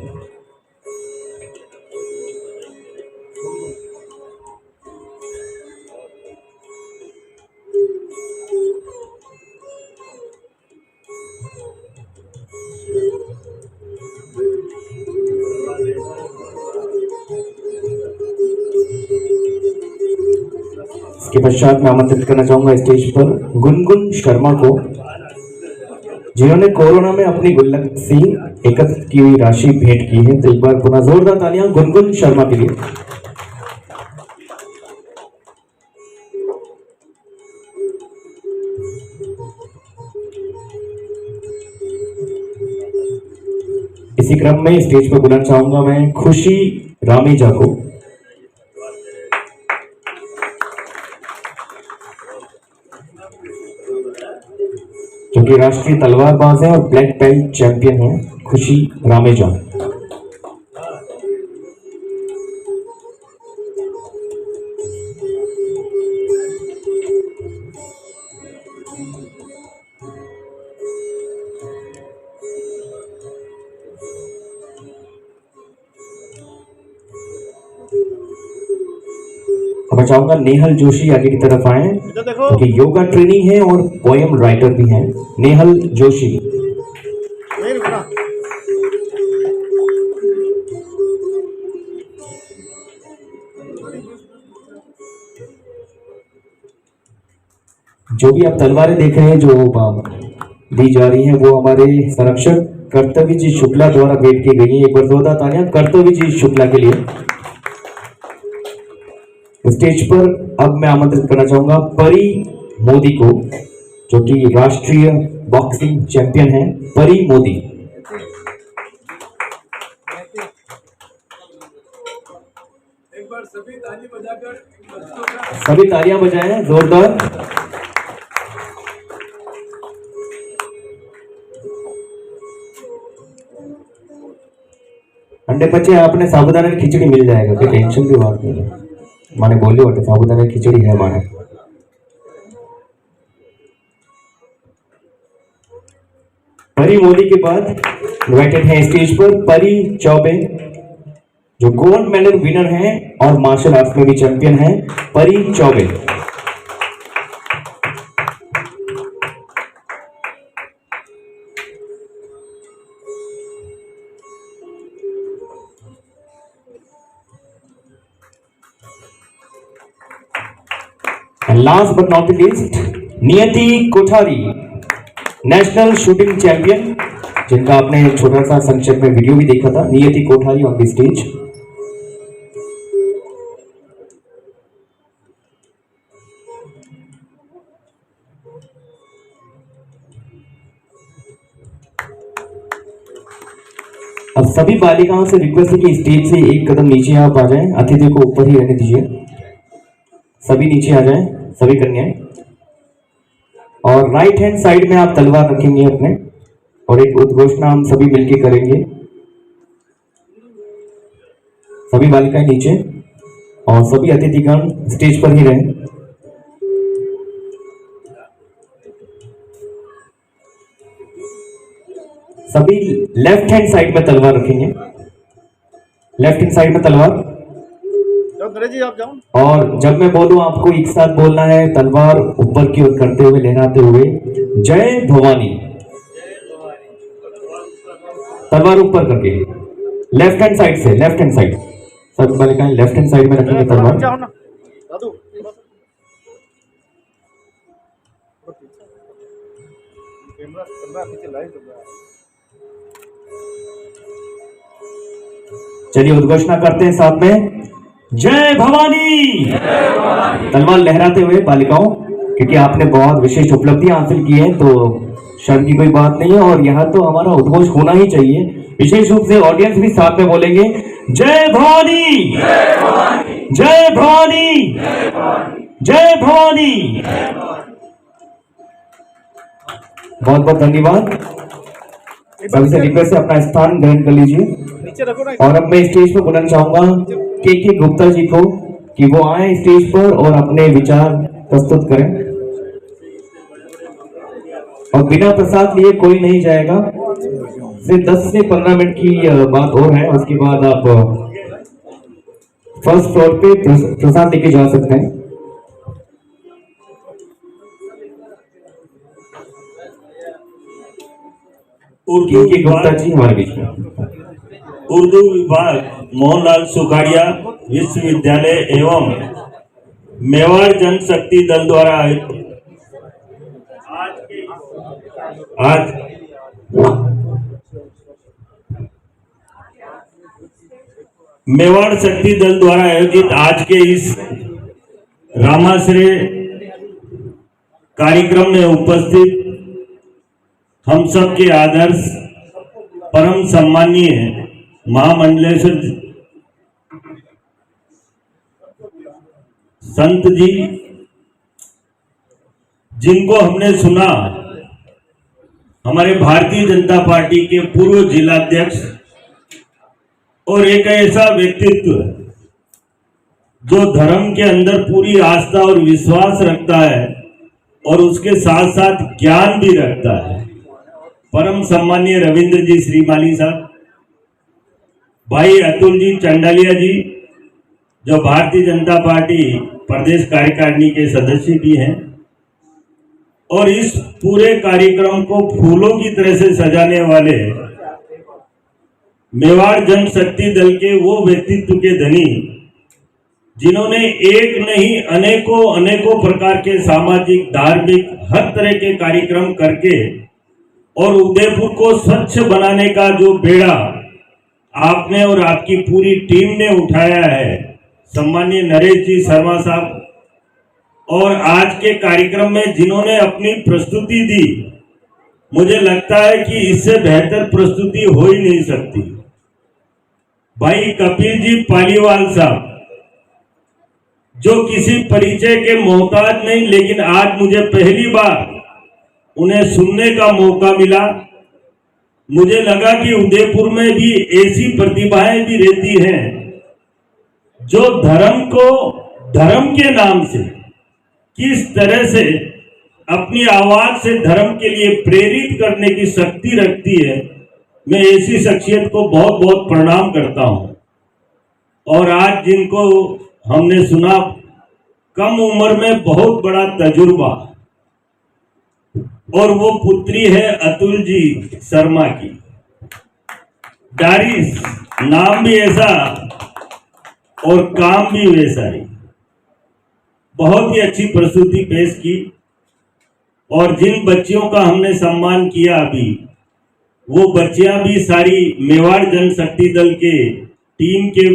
इसके पश्चात मैं आमंत्रित करना चाहूंगा स्टेज पर गुनगुन शर्मा को, जिन्होंने कोरोना में अपनी गुल्लक से एकत्र की हुई राशि भेंट की है। तो एक बार पुनः जोरदार तालियां गुनगुन शर्मा के लिए। इसी क्रम में स्टेज पर बुलाना चाहूंगा मैं खुशी रामेजा को, जो कि राष्ट्रीय तलवारबाज है और ब्लैक बेल्ट चैंपियन है। खुशी रामेजा। अब मैं चाहूंगा नेहल जोशी आगे की तरफ आए, क्योंकि योगा ट्रेनिंग है और पोएम राइटर भी हैं। नेहल जोशी। जो भी आप तलवारें देख रहे हैं जो दी जा रही हैं, वो हमारे संरक्षक कर्तव्य जी शुक्ला द्वारा भेंट की गई है। एक बार जोरदार तालियां कर्तव्य जी शुक्ला के लिए। स्टेज पर अब मैं आमंत्रित करना चाहूंगा परी मोदी को, जो कि राष्ट्रीय बॉक्सिंग चैंपियन है। परी मोदी। एक बार सभी ताली बजाकर सभी तालियां बजाएं जोरदार। अंडे बच्चे आपने साबुदाना की खिचड़ी मिल जाएगा, कोई टेंशन की बात नहीं है। माने बोलियो तो साबुदाना की खिचड़ी है माने। परी मोदी के बाद इनवाइटेड है स्टेज पर परी चौबे, जो गोल्ड मेडल विनर हैं और मार्शल आर्ट्स में भी चैंपियन हैं। परी Choubey. Last but not least नियति कोठारी, नेशनल शूटिंग चैंपियन, जिनका आपने छोटा सा संक्षेप में वीडियो भी देखा था। नियति कोठारी ऑन द स्टेज। अब सभी बालिकाओं से रिक्वेस्ट है कि स्टेज से एक कदम नीचे आप आ जाएं, अतिथि को ऊपर ही रहने दीजिए। सभी नीचे आ जाएं, सभी कन्याएं। और राइट हैंड साइड में आप तलवार रखेंगे अपने, और एक उद्घोषणा हम सभी मिलकर करेंगे। सभी बालिकाएं नीचे और सभी अतिथिगण स्टेज पर ही रहें। सभी लेफ्ट हैंड साइड में तलवार रखेंगे। लेफ्ट हैंड साइड में तलवार। जी आप जाओ। और जब मैं बोलूं आपको एक साथ बोलना है, तलवार ऊपर की ओर करते हुए, लहराते हुए जय भवानी। तलवार ऊपर करके लेफ्ट हैंड साइड से, लेफ्ट हैंड साइड सब बालिकाएं लेफ्ट हैंड साइड में रखेंगे तलवार। चलिए उद्घोषणा करते हैं साथ में, जय भवानी। तलवार लहराते हुए बालिकाओं, क्योंकि आपने बहुत विशेष उपलब्धियां हासिल की हैं, तो शर्म की कोई बात नहीं है और यहाँ तो हमारा उद्घोष होना ही चाहिए। विशेष रूप से ऑडियंस भी साथ में बोलेंगे, जय भवानी, जय भवानी, जय भवानी। बहुत बहुत धन्यवाद। सभी से रिक्वेस्ट है अपना स्थान ग्रहण कर लीजिए। और अब मैं स्टेज पर बुलाना चाहूंगा के गुप्ता जी को, कि वो आए स्टेज पर और अपने विचार प्रस्तुत करें। और बिना प्रसाद लिए कोई नहीं जाएगा। सिर्फ 10 से 15 मिनट की बात और है, उसके बाद आप फर्स्ट फ्लोर पे प्रसाद लेके जा सकते हैं। के गुप्ता जी हमारे बीच में। उर्दू विभाग मोहनलाल सुखाड़िया विश्वविद्यालय एवं मेवाड़ जनशक्ति दल द्वारा आज मेवाड़ शक्ति दल द्वारा आयोजित आज के इस रामाश्रय कार्यक्रम में उपस्थित हम सब के आदर्श परम सम्मानीय महामंडलेश्वर संत जी, जिनको हमने सुना हमारे भारतीय जनता पार्टी के पूर्व जिलाध्यक्ष और एक ऐसा व्यक्तित्व जो धर्म के अंदर पूरी आस्था और विश्वास रखता है और उसके साथ साथ ज्ञान भी रखता है, परम सम्मानीय रविंद्र जी श्रीमाली साहब, भाई अतुल जी चंडालिया जी, जो भारतीय जनता पार्टी प्रदेश कार्यकारिणी के सदस्य भी हैं, और इस पूरे कार्यक्रम को फूलों की तरह से सजाने वाले मेवाड़ जनशक्ति दल के वो व्यक्तित्व के धनी, जिन्होंने एक नहीं अनेकों प्रकार के सामाजिक धार्मिक हर तरह के कार्यक्रम करके और उदयपुर को स्वच्छ बनाने का जो बेड़ा आपने और आपकी पूरी टीम ने उठाया है, सम्मानीय नरेश जी शर्मा साहब, और आज के कार्यक्रम में जिन्होंने अपनी प्रस्तुति दी, मुझे लगता है कि इससे बेहतर प्रस्तुति हो ही नहीं सकती। भाई कपिल जी पालीवाल साहब, जो किसी परिचय के मोहताज नहीं, लेकिन आज मुझे पहली बार उन्हें सुनने का मौका मिला। मुझे लगा कि उदयपुर में भी ऐसी प्रतिभाएं भी रहती हैं जो धर्म को धर्म के नाम से किस तरह से अपनी आवाज से धर्म के लिए प्रेरित करने की शक्ति रखती है। मैं ऐसी शख्सियत को बहुत बहुत प्रणाम करता हूं। और आज जिनको हमने सुना, कम उम्र में बहुत बड़ा तजुर्बा, और वो पुत्री है अतुल जी शर्मा की। डारिस नाम भी ऐसा और काम भी वैसा ही। बहुत ही अच्छी प्रस्तुति पेश की, और जिन बच्चियों का हमने सम्मान किया अभी, वो बच्चियां भी सारी मेवाड़ जनशक्ति दल के टीम के,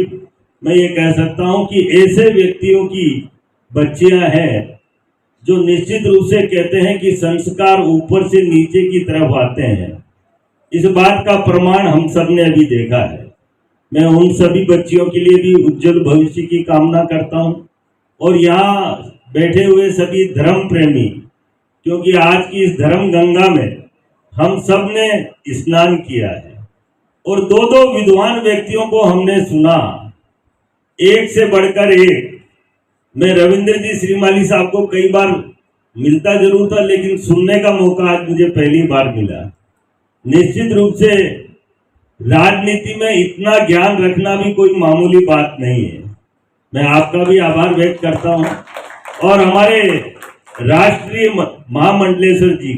मैं ये कह सकता हूं कि ऐसे व्यक्तियों की बच्चियां हैं जो निश्चित रूप से कहते हैं कि संस्कार ऊपर से नीचे की तरफ आते हैं। इस बात का प्रमाण हम सब ने अभी देखा है। मैं उन सभी बच्चियों के लिए भी उज्जवल भविष्य की कामना करता हूं, और यहाँ बैठे हुए सभी धर्म प्रेमी, क्योंकि आज की इस धर्म गंगा में हम सब ने स्नान किया है, और दो विद्वान व्यक्तियों को हमने सुना, एक से बढ़कर एक। मैं रविंद्र जी श्रीमाली साहब को कई बार मिलता जरूर था, लेकिन सुनने का मौका आज मुझे पहली बार मिला। निश्चित रूप से राजनीति में इतना ज्ञान रखना भी कोई मामूली बात नहीं है। मैं आपका भी आभार व्यक्त करता हूं, और हमारे राष्ट्रीय महामंडलेश्वर जी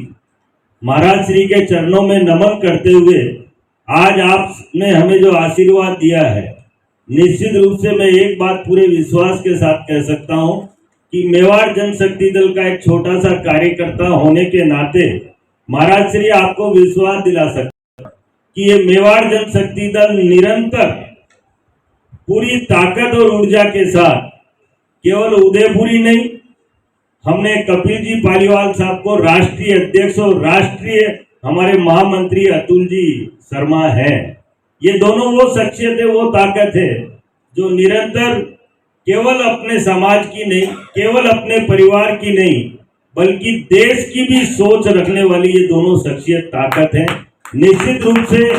महाराज श्री के चरणों में नमन करते हुए आज आपने हमें जो आशीर्वाद दिया है, निश्चित रूप से मैं एक बात पूरे विश्वास के साथ कह सकता हूं कि मेवाड़ जनशक्ति दल का एक छोटा सा कार्यकर्ता होने के नाते महाराज श्री आपको विश्वास दिला सकता कि ये मेवाड़ जनशक्ति दल निरंतर पूरी ताकत और ऊर्जा के साथ केवल उदयपुर ही नहीं, हमने कपिल जी पालीवाल साहब को राष्ट्रीय अध्यक्ष और राष्ट्रीय हमारे महामंत्री अतुल जी शर्मा है। ये दोनों वो शख्सियत है, वो ताकत है जो निरंतर केवल अपने समाज की नहीं, केवल अपने परिवार की नहीं, बल्कि देश की भी सोच रखने वाली ये दोनों शख्सियत ताकत है। निश्चित रूप से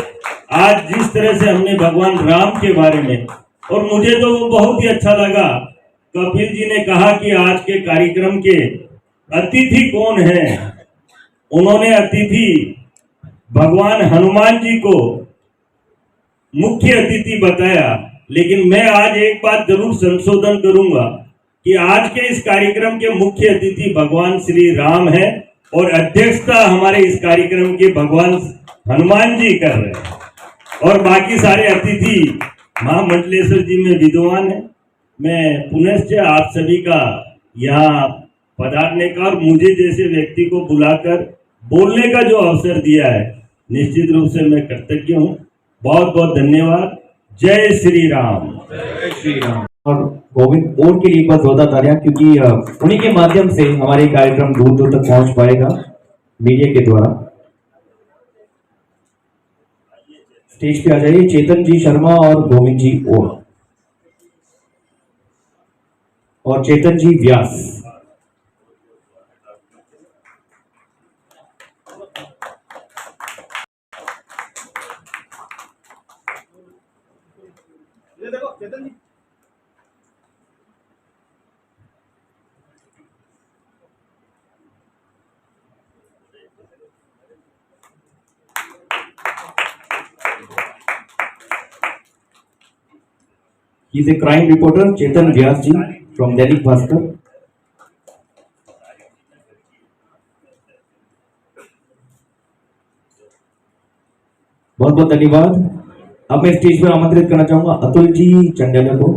आज जिस तरह से हमने भगवान राम के बारे में, और मुझे तो वो बहुत ही अच्छा लगा, कपिल जी ने कहा कि आज के कार्यक्रम के अतिथि कौन है। उन्होंने अतिथि भगवान हनुमान जी को मुख्य अतिथि बताया, लेकिन मैं आज एक बात जरूर संशोधन करूंगा कि आज के इस कार्यक्रम के मुख्य अतिथि भगवान श्री राम है, और अध्यक्षता हमारे इस कार्यक्रम के भगवान हनुमान जी कर रहे हैं, और बाकी सारे अतिथि महामंडलेश्वर जी में विद्वान है। मैं पुनश्च आप सभी का या पधारने का और मुझे जैसे व्यक्ति को बुलाकर बोलने का जो अवसर दिया है, निश्चित रूप से मैं कृतज्ञ हूँ। बहुत बहुत धन्यवाद। जय श्री राम। और गोविंद और के लिए बस जोरदार तालियां, क्योंकि उन्हीं के माध्यम से हमारे कार्यक्रम दूर दूर तक पहुंच पाएगा मीडिया के द्वारा। स्टेज पे आ जाइए चेतन जी शर्मा और गोविंद जी और चेतन जी व्यास। He is a crime reporter, Chetan Vyas ji from Dainik Bhaskar. बहुत बहुत धन्यवाद। अब मैं स्टेज पर आमंत्रित करना चाहूंगा अतुल जी चंडेला को।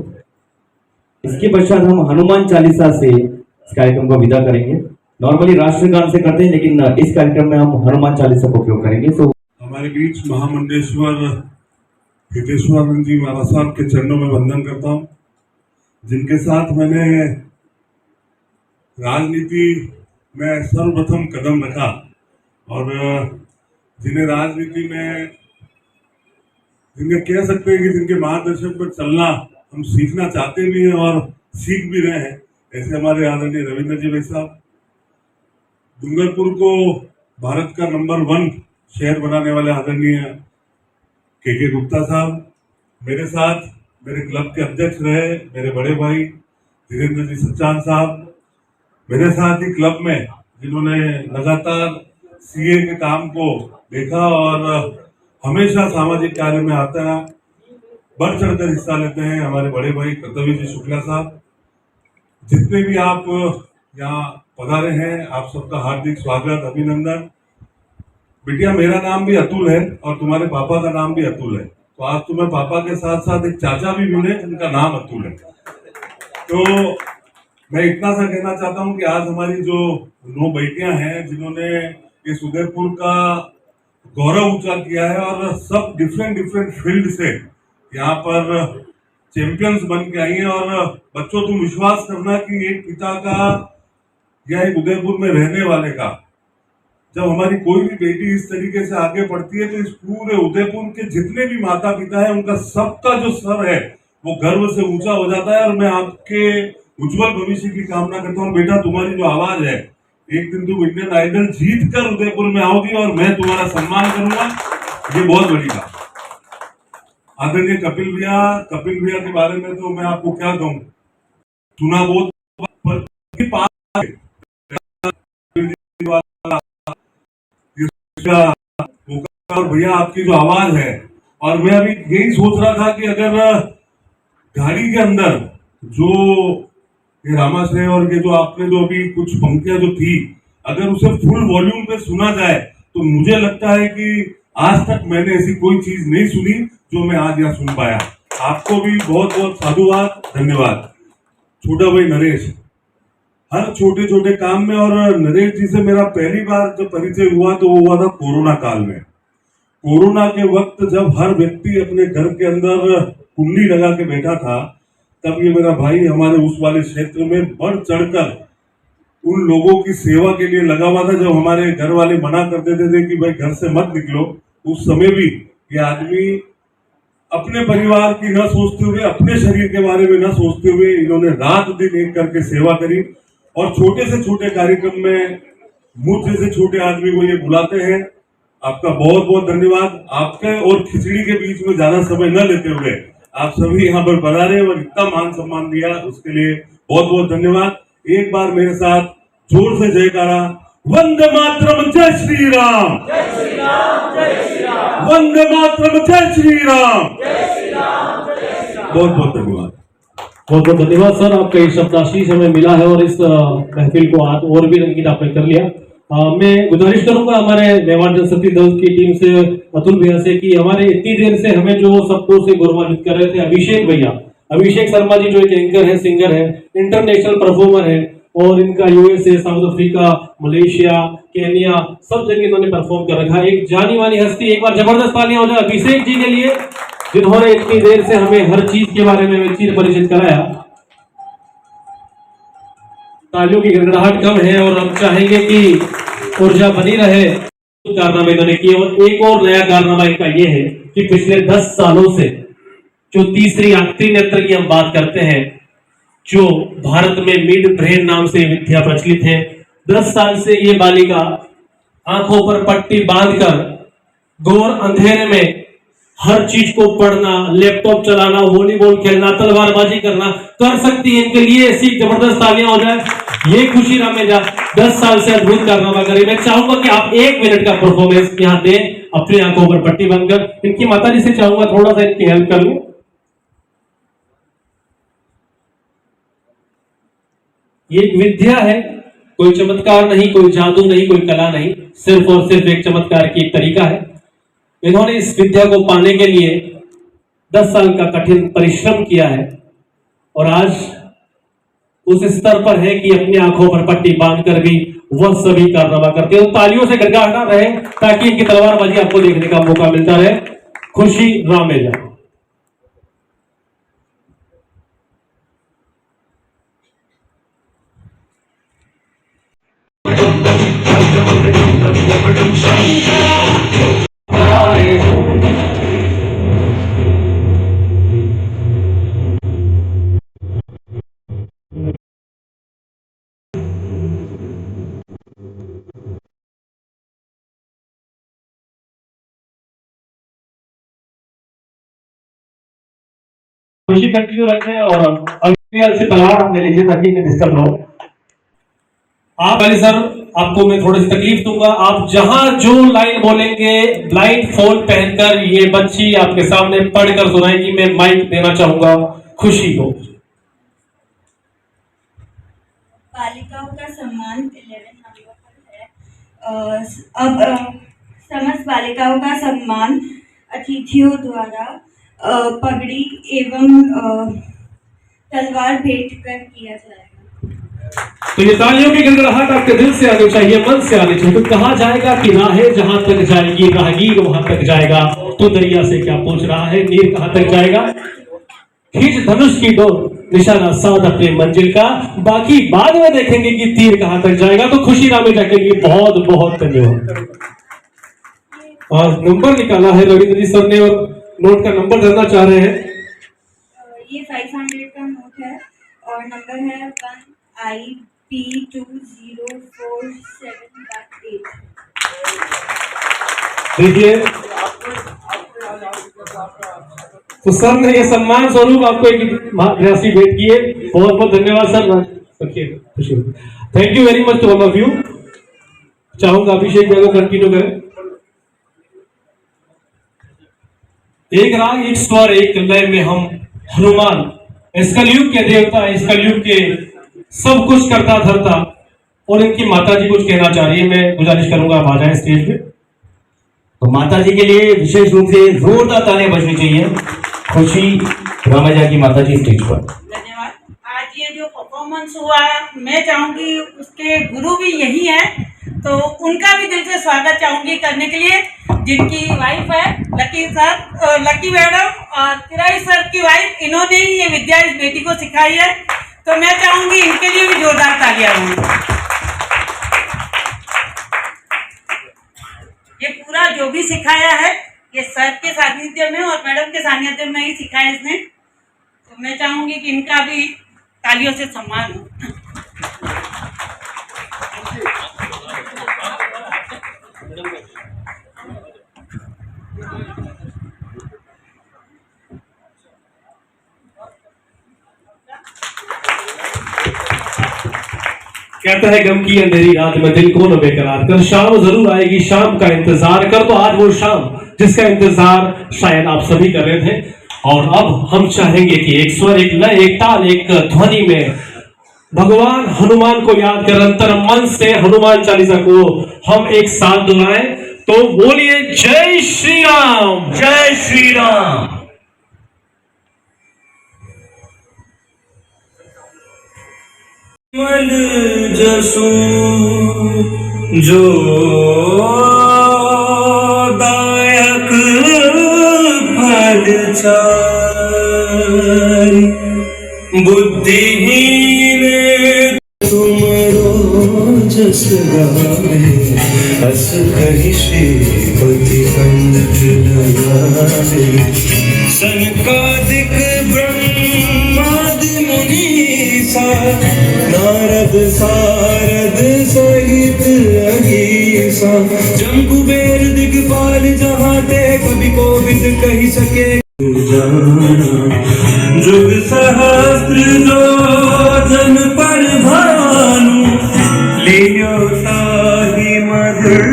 इसके पश्चात हम हनुमान चालीसा से इस कार्यक्रम को विदा करेंगे। नॉर्मली राष्ट्रगान से करते हैं, लेकिन इस कार्यक्रम में हम हनुमान चालीसा का उपयोग करेंगे। तो हमारे बीच महामंडेश्वर हितेश्वरानंद जी महाराज साहब के चरणों में वंदन करता हूँ, जिनके साथ मैंने राजनीति में सर्वप्रथम कदम रखा और जिन्हें राजनीति में जिनके कह सकते हैं कि जिनके मार्गदर्शन पर चलना हम सीखना चाहते भी हैं और सीख भी रहे हैं, ऐसे हमारे आदरणीय रविंद्र जी भाई साहब। डूंगरपुर को भारत का नंबर 1 शहर बनाने वाले आदरणीय के गुप्ता साहब, मेरे साथ मेरे क्लब के अध्यक्ष रहे मेरे बड़े भाई धीरेन्द्र जी सच्चान साहब, मेरे साथ ही क्लब में जिन्होंने लगातार सीए के काम को देखा और हमेशा सामाजिक कार्य में आता है, बढ़ चढ़कर हिस्सा लेते हैं, हमारे बड़े भाई कर्तव्य जी शुक्ला साहब। जितने भी आप यहाँ पधारे हैं, आप सबका हार्दिक स्वागत, अभिनंदन। बिटिया, मेरा नाम भी अतुल है और तुम्हारे पापा का नाम भी अतुल है, तो आज तुम्हें पापा के साथ साथ एक चाचा भी मिले जिनका नाम अतुल है। तो मैं इतना सा कहना चाहता हूँ कि आज हमारी जो 9 बेटियां हैं जिन्होंने इस उदयपुर का गौरव ऊंचा किया है और सब डिफरेंट फील्ड से यहाँ पर चैंपियंस बन के आई हैं। और बच्चों, तुम विश्वास करना कि एक पिता का या एक उदयपुर में रहने वाले का जब हमारी कोई भी बेटी इस तरीके से आगे बढ़ती है तो इस पूरे उदयपुर के जितने भी माता पिता है उनका सबका जो सर है वो गर्व से ऊंचा हो जाता है। और मैं आपके उज्जवल भविष्य की कामना करता हूँ। बेटा, तुम्हारी जो आवाज है, एक दिन तुम इंडियन आइडल जीत कर उदयपुर में आओगी और मैं तुम्हारा सम्मान करूंगा, ये बहुत बड़ी बात। आदरणीय कपिल भैया के बारे में तो मैं आपको क्या कहूँ, सुना बहुत और भैया आपकी जो आवाज है, और मैं अभी यही सोच रहा था कि अगर गाड़ी के अंदर जो ये रामाश्रय और ये जो आपने जो अभी कुछ पंक्तियां जो थी, अगर उसे फुल वॉल्यूम पे सुना जाए तो मुझे लगता है कि आज तक मैंने ऐसी कोई चीज नहीं सुनी जो मैं आज यहाँ सुन पाया। आपको भी बहुत बहुत साधुवाद, धन्यवाद। छोटा भाई नरेश, हर छोटे छोटे काम में, और नरेश जी से मेरा पहली बार जब परिचय हुआ तो वो हुआ था कोरोना काल में। कोरोना के वक्त जब हर व्यक्ति अपने घर के अंदर कुंडी लगा के बैठा था, तब ये मेरा भाई हमारे उस वाले क्षेत्र में बढ़ चढ़कर उन लोगों की सेवा के लिए लगा हुआ था। जब हमारे घर वाले मना कर देते थे कि भाई घर से मत निकलो, उस समय भी ये आदमी अपने परिवार की न सोचते हुए, अपने शरीर के बारे में न सोचते हुए, इन्होंने रात दिन एक करके सेवा करी। और छोटे से छोटे कार्यक्रम में मुझ जैसे छोटे आदमी को ये बुलाते हैं। आपका बहुत बहुत धन्यवाद। आपके और खिचड़ी के बीच में ज्यादा समय न लेते हुए आप सभी यहाँ पर पधारे और इतना मान सम्मान दिया, उसके लिए बहुत बहुत धन्यवाद। एक बार मेरे साथ जोर से जयकारा, वंदे मातरम, जय श्री राम, वंदे मातरम, जय श्री राम। बहुत बहुत धन्यवाद। बहुत बहुत धन्यवाद सर, आपका ये शब्दाशीष हमें मिला है और इस महफिल को आज और भी रंगीन आपने कर लिया। मैं गुजारिश करूंगा हमारे मेवाड़ जनशक्ति दल की टीम से, अतुल भैया से, कि हमारे इतनी देर से हमें जो सबको से गौरवान्वित कर रहे थे अभिषेक शर्मा जी, जो एक एंकर है, सिंगर है, इंटरनेशनल परफॉर्मर है, और इनका USA, south Africa, Malaysia, Kenya सब जगह इन्होंने परफॉर्म कर रखा है। एक जानी मानी हस्ती, एक बार जबरदस्त तालियां हो जाए अभिषेक जी के लिए, जिन्होंने इतनी देर से हमें हर चीज के बारे में चीज परिचित कराया। तालियों की गड़गड़ाहट कम है और हम चाहेंगे कि ऊर्जा बनी रहे। कारनामे इन्होंने किए और एक और नया कारनामा इनका ये है कि पिछले 10 सालों से जो तीसरी आंख त्रिनेत्र की हम बात करते हैं, जो भारत में मिड ब्रेन नाम से विद्या प्रचलित है, 10 साल से ये बालिका आंखों पर पट्टी बांधकर घोर अंधेरे में हर चीज को पढ़ना, लैपटॉप चलाना, वॉलीबॉल खेलना, तलवारबाजी करना कर सकती है। इनके लिए ऐसी जबरदस्त तालियां हो जाए। ये खुशी रामेजा 10 साल से अद्भुत कारनामा करे। मैं चाहूंगा कि आप 1 मिनट का परफॉर्मेंस यहाँ दें अपनी आंखों पर पट्टी बांधकर। इनकी माताजी से चाहूंगा थोड़ा सा इनकी हेल्प कर लूं। ये एक विद्या है, कोई चमत्कार नहीं, कोई जादू नहीं, कोई कला नहीं, सिर्फ और सिर्फ एक चमत्कार की एक तरीका है। इन्होंने इस विद्या को पाने के लिए 10 साल का कठिन परिश्रम किया है और आज उस स्तर पर है कि अपनी आंखों पर पट्टी बांधकर भी वह सभी कारनामा करते हैं। तालियों से गड़गड़ाहटा रहे ताकि इनकी तलवारबाजी आपको देखने का मौका मिलता रहे। खुशी रामेजा। खुशी कंटिन्यू रखें और अगले से तलवार हमने लीजिए ताकि इन्हें डिस्टर्ब हो। आप पहले सर आपको मैं थोड़ी सी तकलीफ दूंगा। आप जहां जो लाइन बोलेंगे ब्लाइंड फोल्ड पहनकर ये बच्ची आपके सामने पढ़कर सुनाएगी। मैं माइक देना चाहूंगा खुशी को। बालिकाओं का सम्मान 11 नंबर पर है। अब समस्त बालिकाओं का सम्मान अतिथियों द्वारा पगड़ी एवं तलवार भेंट कर किया जाएगा। तो ये तालियों की गड़गड़ाहट आपके दिल से आनी चाहिए, मन से आनी चाहिए। तो कहा जाएगा कि राहें जहां तक जाएगी राहगीर वहां तक जाएगा। तो दरिया से क्या पूछ रहा है, नीर कहां तक जाएगा। खींच धनुष की डोर, निशाना साध अपने मंजिल का, बाकी बाद में देखेंगे कि तीर कहां तक जाएगा। तो खुशी रामेजा के लिए बहुत बहुत धन्यवाद। और नंबर निकाला है रविंद्र जी सर ने और नोट का नंबर जानना चाह रहे हैं। ये 500 का नोट है और नंबर है 1IP204718। देखिए तो सर ने ये सम्मान स्वरूप आपको एक राशि भेंट की है। बहुत बहुत धन्यवाद sir. Thank you very much to all of you. चाहूंगा अभिषेक जी को कंटिन्यू करें। एक राग, एक स्वर, एक लय में हम हनुमान, इस कलयुग के देवता, इस कलयुग के सब कुछ करता धरता, और इनकी माता जी कुछ कहना चाह रही है। मैं गुजारिश करूंगा आप आ जाए स्टेज पे। तो माता जी के लिए विशेष रूप से जोरदार तालियां बजनी चाहिए। खुशी रामेजा की माता जी स्टेज पर। धन्यवाद। आज ये जो परफॉर्मेंस हुआ मैं चाहूंगी उसके गुरु भी यही है, तो उनका भी दिल से स्वागत चाहूंगी करने के लिए। जिनकी वाइफ है लकी सर, लकी मैडम और तिराई सर की वाइफ, इन्होंने ही ये विद्या इस बेटी को सिखाई है। तो मैं चाहूंगी इनके लिए भी जोरदार तालियां हों। ये पूरा जो भी सिखाया है ये सर के सानिध्य में और मैडम के सानिध्य में ही सिखाया इसने। तो मैं चाहूंगी कि इनका भी तालियों से सम्मान हो। कहता है गम की अंधेरी रात में दिल को न बेकरार कर, शाम जरूर आएगी, शाम का इंतजार कर। तो आज वो शाम जिसका इंतजार शायद आप सभी कर रहे थे। और अब हम चाहेंगे कि एक स्वर, एक लय, एक ताल, एक ध्वनि में भगवान हनुमान को याद कर अंतर मन से हनुमान चालीसा को हम एक साथ दोहराएं। तो बोलिए जय श्री राम, जय श्री राम। मल जसो जो दायक फल चारि बुद्धिहीन तुमरो जस गावे हस कहि श्रीपति कंठ लगावे सनकादिक ब्रह्मादि मुनीसा नारद सारद सहित अहिसा जम कुबेर दिगपाल जहाँ ते कवि कोविद कही सके जुग सहस्त्र जो जन पर भानु लियो ताहि मधुर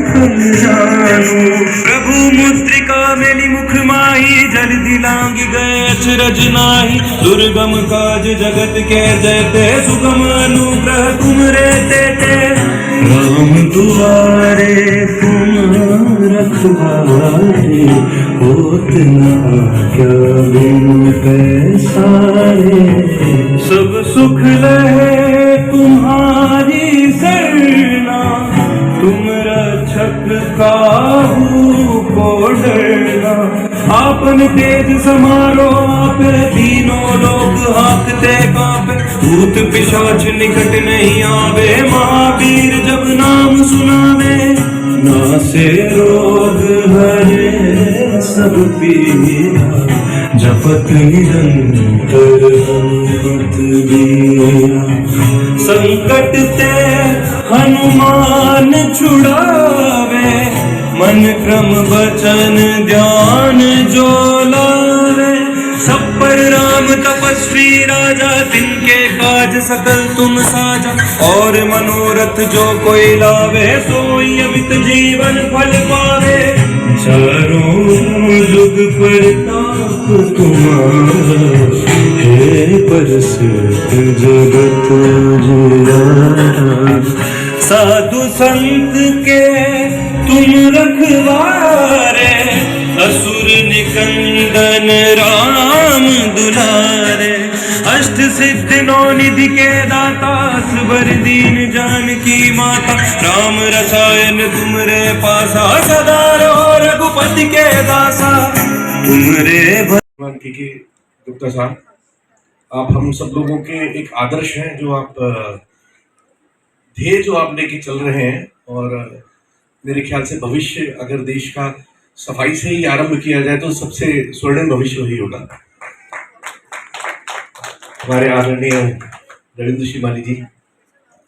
फल जानु प्रभु मुद्रिका मेली मुख माही जल दिलांग गए अचरज नाही दुर्गम काज जगत के जयते सुगम अनुग्रह तुम रे तेते राम दुआरे तुम रखवारे होत न क्या बिन पैसारे सब सुख लहे तुम्हारी सरना तुम रक्षक काहू को डरना आपन तेज समारो आप तीनों लोग हाकते कांपे भूत पिशाच निकट नहीं आवे महावीर जब नाम सुनावे नासे रोग हरे सब पीरा जपत निरंतर हनुमत बीरा संकट ते हनुमान छुड़ावे मन क्रम वचन ध्यान जो लावे सब पर राम तपस्वी राजा तिनके काज सकल तुम साजा और मनोरथ जो कोई लावे सोई अमित जीवन फल पावे चारों जुग प्रताप तुम्हारा हे प्रसिद्ध जगत उजियारा साधु संत के तुम रखवारे असुर निकंदन राम दुलारे अष्ट सिद्ध नौ निधि के दाता असबर दीन जानकी माता राम रसायन तुमरे पासा सदा रहो रघुपति के दासा तुमरे के गुप्ता साहब, आप हम सब लोगों के एक आदर्श हैं, जो आप ध्येय जो आप लेके चल रहे हैं, और मेरे ख्याल से भविष्य अगर देश का सफाई से ही आरंभ किया जाए तो सबसे स्वर्णिम भविष्य वही होगा। हमारे आदरणीय रविंद्र शिमाली जी,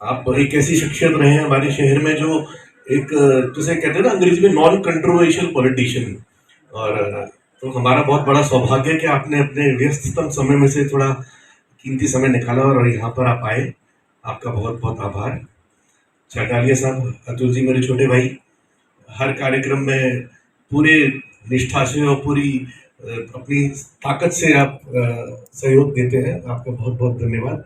आप एक ऐसी शख्सियत रहे हैं हमारे शहर में जो एक, जिसे कहते हैं ना अंग्रेजी में, नॉन कंट्रोवर्शियल पॉलिटिशियन, और तो हमारा बहुत बड़ा सौभाग्य है कि आपने अपने व्यस्ततम समय में से थोड़ा कीमती समय निकाला और यहाँ पर आप आए। आपका बहुत बहुत आभार। चाटालिया साहब, अतुल जी मेरे छोटे भाई, हर कार्यक्रम में पूरे निष्ठा से और पूरी अपनी ताकत से आप सहयोग देते हैं, आपका बहुत बहुत धन्यवाद।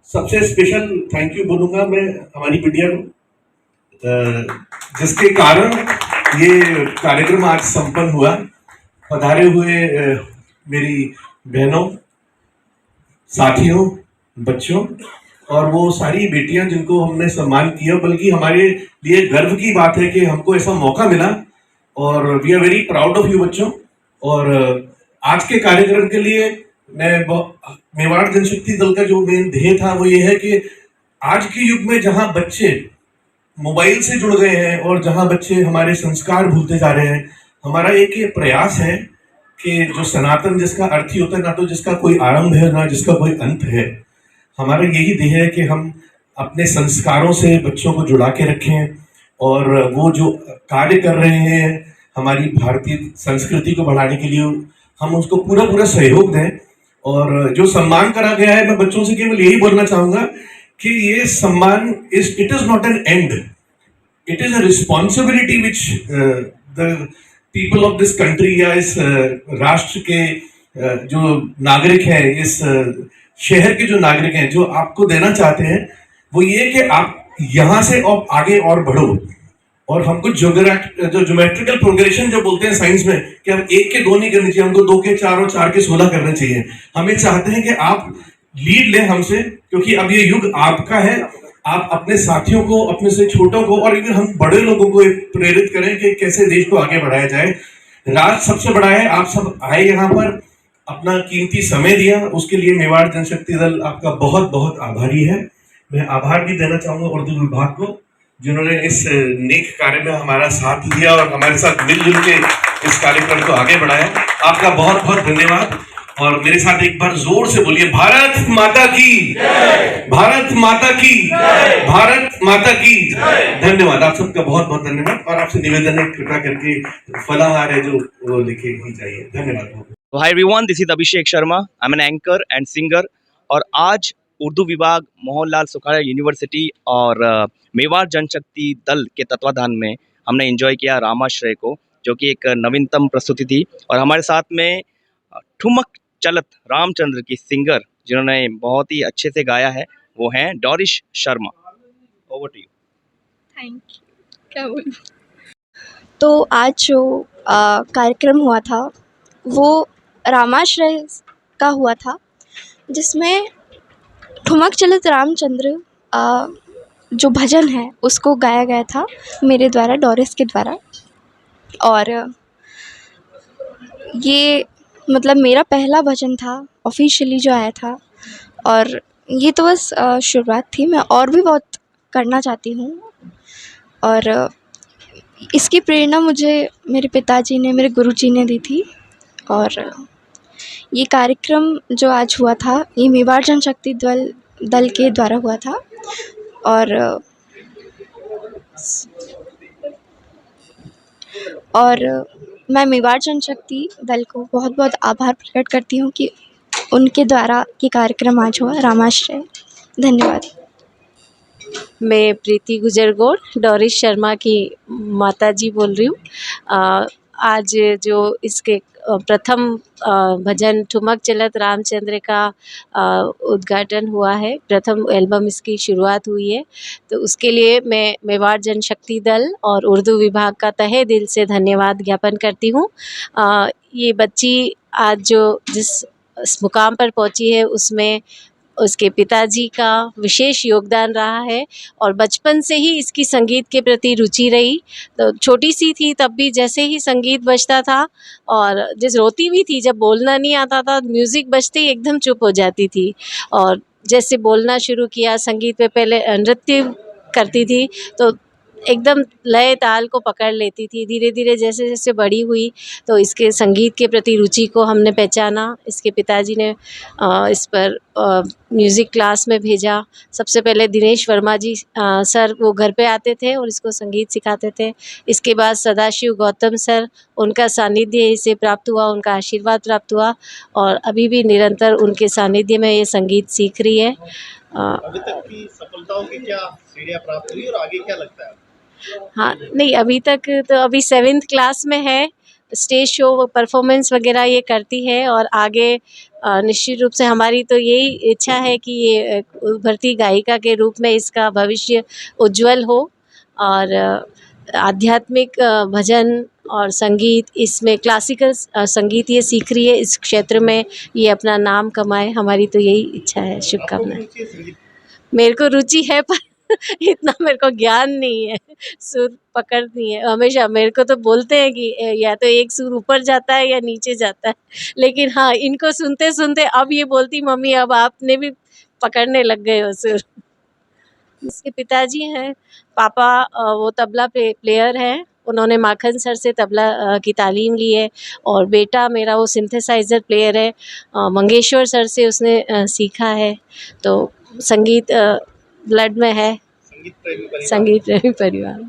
सबसे स्पेशल थैंक यू बोलूँगा मैं हमारी मीडिया को, जिसके कारण ये कार्यक्रम आज संपन्न हुआ। पधारे हुए मेरी बहनों, साथियों, बच्चों और वो सारी बेटियां जिनको हमने सम्मान किया, बल्कि हमारे लिए गर्व की बात है कि हमको ऐसा मौका मिला और we are very proud of you बच्चों। और आज के कार्यक्रम के लिए मैं मेवाड़ जनशक्ति दल का जो मेन ध्येय था वो ये है कि आज के युग में जहां बच्चे मोबाइल से जुड़ गए हैं और जहां बच्चे हमारे संस्कार भूलते जा रहे हैं, हमारा एक ये प्रयास है कि जो सनातन जिसका अर्थ ही होता है, ना तो जिसका कोई आरंभ है ना जिसका कोई अंत है, हमारा यही ध्येय है कि हम अपने संस्कारों से बच्चों को जुड़ा के रखें और वो जो कार्य कर रहे हैं हमारी भारतीय संस्कृति को बढ़ाने के लिए, हम उसको पूरा पूरा सहयोग दें। और जो सम्मान करा गया है, मैं बच्चों से केवल यही बोलना चाहूँगा कि ये सम्मान it is not an and, it is a responsibility which the people of this country या इस राष्ट्र के जो नागरिक हैं, इस शहर के जो नागरिक हैं, जो आपको देना चाहते हैं, वो ये कि आप यहाँ से और आगे और बढ़ो। और हमको जो ज्योमेट्रिकल प्रोग्रेशन जो बोलते हैं साइंस में, कि हम 1 के 2 नहीं करने चाहिए, हमको 2 के 4 और 4 के 16 करने चाहिए। हमें चाहते हैं कि आप लीड लें हमसे, क्योंकि अब ये युग आपका है। आप अपने साथियों को, अपने से छोटों को और इवन हम बड़े लोगों को प्रेरित करें कि कैसे देश को आगे बढ़ाया जाए। राज सबसे बड़ा है। आप सब आए यहाँ पर, अपना कीमती समय दिया, उसके लिए मेवाड़ जनशक्ति दल आपका बहुत बहुत आभारी है। मैं आभार भी देना चाहूंगा उर्दू विभाग को, जिन्होंने इस नेक कार्य में हमारा साथ दिया और हमारे साथ मिलजुल के इस कार्यक्रम को आगे बढ़ाया। आपका बहुत बहुत धन्यवाद। और मेरे साथ एक बार जोर से बोलिए, भारत माता की, भारत माता की, भारत माता की। धन्यवाद, आप सबका बहुत बहुत धन्यवाद। और आपसे निवेदन है, कृपया करके फलाहार है जो वो लिखे ही चाहिए। धन्यवाद। Hi everyone, this is Abhishek Sharma. I am an anchor and singer. और आज उर्दू विभाग, मोहनलाल सुखाड़िया यूनिवर्सिटी और मेवाड़ जनशक्ति दल के तत्वाधान में हमने एंजॉय किया रामाश्रय को, जो कि एक नवीनतम प्रस्तुति थी। और हमारे साथ में ठुमक चलत रामचंद्र की सिंगर, जिन्होंने बहुत ही अच्छे से गाया है, वो हैं Doris Sharma. Over to you. Thank you. क्या बोलूं? तो आज जो कार्यक्रम हुआ था वो रामाश्रय का हुआ था, जिसमें ठुमक चलत रामचंद्र जो भजन है उसको गाया गया था मेरे द्वारा, डॉरिस के द्वारा। और ये मतलब मेरा पहला भजन था ऑफिशियली जो आया था। और ये तो बस शुरुआत थी, मैं और भी बहुत करना चाहती हूँ। और इसकी प्रेरणा मुझे मेरे पिताजी ने, मेरे गुरुजी ने दी थी। और ये कार्यक्रम जो आज हुआ था, ये मेवाड़ जनशक्ति दल के द्वारा हुआ था। और मैं मेवाड़ जनशक्ति दल को बहुत बहुत आभार प्रकट करती हूँ कि उनके द्वारा ये कार्यक्रम आज हुआ, रामाश्रय। धन्यवाद। मैं प्रीति गुजरगौड़, डॉरिस शर्मा की माताजी बोल रही हूँ। आज जो इसके प्रथम भजन ठुमक चलत रामचंद्र का उद्घाटन हुआ है, प्रथम एल्बम इसकी शुरुआत हुई है, तो उसके लिए मैं मेवाड़ जनशक्ति दल और उर्दू विभाग का तहे दिल से धन्यवाद ज्ञापन करती हूँ। ये बच्ची आज जो जिस मुकाम पर पहुँची है उसमें उसके पिताजी का विशेष योगदान रहा है। और बचपन से ही इसकी संगीत के प्रति रुचि रही। तो छोटी सी थी तब भी जैसे ही संगीत बजता था, और जिस रोती भी थी, जब बोलना नहीं आता था, म्यूज़िक बजते ही एकदम चुप हो जाती थी। और जैसे बोलना शुरू किया, संगीत में पहले नृत्य करती थी तो एकदम लय ताल को पकड़ लेती थी। धीरे धीरे जैसे जैसे बड़ी हुई तो इसके संगीत के प्रति रुचि को हमने पहचाना। इसके पिताजी ने इस पर म्यूज़िक क्लास में भेजा। सबसे पहले दिनेश वर्मा जी सर वो घर पे आते थे और इसको संगीत सिखाते थे। इसके बाद सदाशिव गौतम सर, उनका सानिध्य इसे प्राप्त हुआ, उनका आशीर्वाद प्राप्त हुआ और अभी भी निरंतर उनके सानिध्य में ये संगीत सीख रही है। अभी तक की सफलताओं की क्या सीढ़ियाँ प्राप्त हुई और आगे क्या लगता है? हाँ, नहीं अभी तक तो अभी 7th क्लास में है। स्टेज शो परफॉर्मेंस वगैरह ये करती है और आगे निश्चित रूप से हमारी तो यही इच्छा है कि ये उभरती गायिका के रूप में इसका भविष्य उज्जवल हो। और आध्यात्मिक भजन और संगीत, इसमें क्लासिकल संगीत ये सीख रही है, इस क्षेत्र में ये अपना नाम कमाए, हमारी तो यही इच्छा है। शुभकामनाएं। मेरे को रुचि है पर इतना मेरे को ज्ञान नहीं है, सुर पकड़नी है। हमेशा मेरे को तो बोलते हैं कि या तो एक सुर ऊपर जाता है या नीचे जाता है, लेकिन हाँ इनको सुनते सुनते अब ये बोलती मम्मी अब आपने भी पकड़ने लग गए हो सुर। इसके पिताजी हैं, पापा वो तबला प्लेयर हैं, उन्होंने माखन सर से तबला की तालीम ली है। और बेटा मेरा वो सिंथेसाइज़र प्लेयर है, मंगेश्वर सर से उसने सीखा है। तो संगीत ब्लड में है, संगीत प्रेमी परिवार।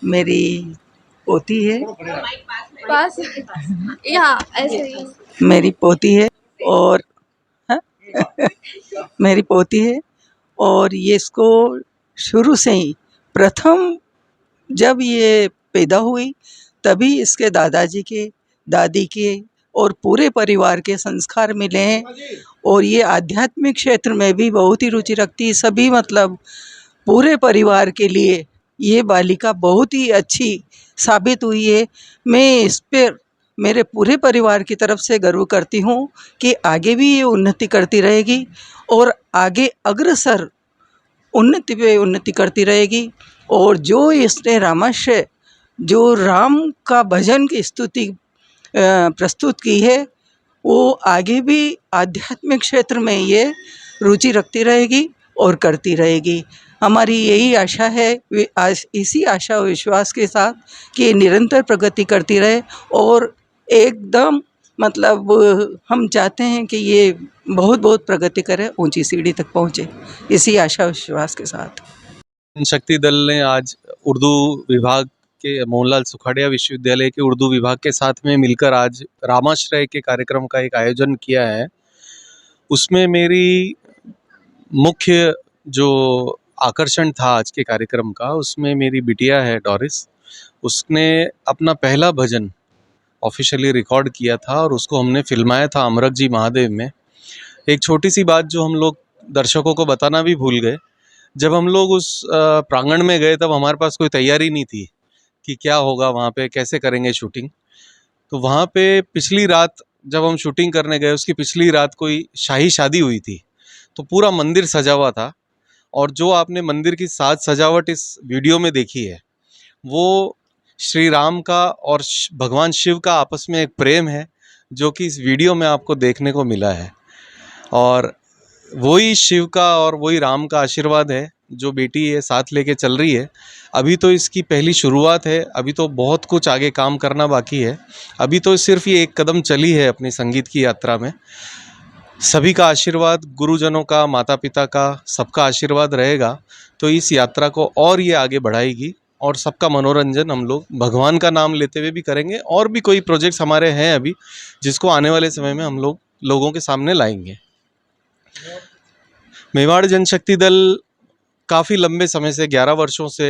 मेरी पोती है, पास यहाँ ऐसे ही मेरी पोती है और मेरी पोती है और ये इसको शुरू से ही प्रथम जब ये पैदा हुई तभी इसके दादाजी के, दादी के और पूरे परिवार के संस्कार मिले हैं। और ये आध्यात्मिक क्षेत्र में भी बहुत ही रुचि रखती है। सभी मतलब पूरे परिवार के लिए ये बालिका बहुत ही अच्छी साबित हुई है। मैं इस पर मेरे पूरे परिवार की तरफ से गर्व करती हूँ कि आगे भी ये उन्नति करती रहेगी और आगे अग्रसर उन्नति पे उन्नति करती रहेगी। और जो इसने रामाश्रय जो राम का भजन की स्तुति प्रस्तुत की है, वो आगे भी आध्यात्मिक क्षेत्र में ये रुचि रखती रहेगी और करती रहेगी। हमारी यही आशा है, इसी आशा और विश्वास के साथ कि ये निरंतर प्रगति करती रहे और एकदम मतलब हम चाहते हैं कि ये बहुत बहुत प्रगति करे, ऊंची सीढ़ी तक पहुँचे, इसी आशा विश्वास के साथ। शक्ति दल ने आज उर्दू विभाग के मोहनलाल सुखाड़िया विश्वविद्यालय के उर्दू विभाग के साथ में मिलकर आज रामाश्रय के कार्यक्रम का एक आयोजन किया है। उसमें मेरी मुख्य जो आकर्षण था आज के कार्यक्रम का, उसमें मेरी बिटिया है डोरिस, उसने अपना पहला भजन ऑफिशियली रिकॉर्ड किया था और उसको हमने फिल्माया था अमरक जी महादेव में। एक छोटी सी बात जो हम लोग दर्शकों को बताना भी भूल गए, जब हम लोग उस प्रांगण में गए तब हमारे पास कोई तैयारी नहीं थी कि क्या होगा वहाँ पे, कैसे करेंगे शूटिंग। तो वहाँ पे पिछली रात जब हम शूटिंग करने गए, उसकी पिछली रात कोई शाही शादी हुई थी, तो पूरा मंदिर सजा हुआ था। और जो आपने मंदिर की साज सजावट इस वीडियो में देखी है, वो श्री राम का और भगवान शिव का आपस में एक प्रेम है जो कि इस वीडियो में आपको देखने को मिला है। और वही शिव का और वही राम का आशीर्वाद है जो बेटी ये साथ लेके चल रही है। अभी तो इसकी पहली शुरुआत है, अभी तो बहुत कुछ आगे काम करना बाकी है। अभी तो सिर्फ ये एक कदम चली है अपनी संगीत की यात्रा में। सभी का आशीर्वाद, गुरुजनों का, माता पिता का, सबका आशीर्वाद रहेगा तो इस यात्रा को और ये आगे बढ़ाएगी और सबका मनोरंजन हम लोग भगवान का नाम लेते हुए भी करेंगे। और भी कोई प्रोजेक्ट्स हमारे हैं अभी, जिसको आने वाले समय में हम लोग लोगों के सामने लाएंगे। मेवाड़ जनशक्ति दल काफ़ी लंबे समय से 11 वर्षों से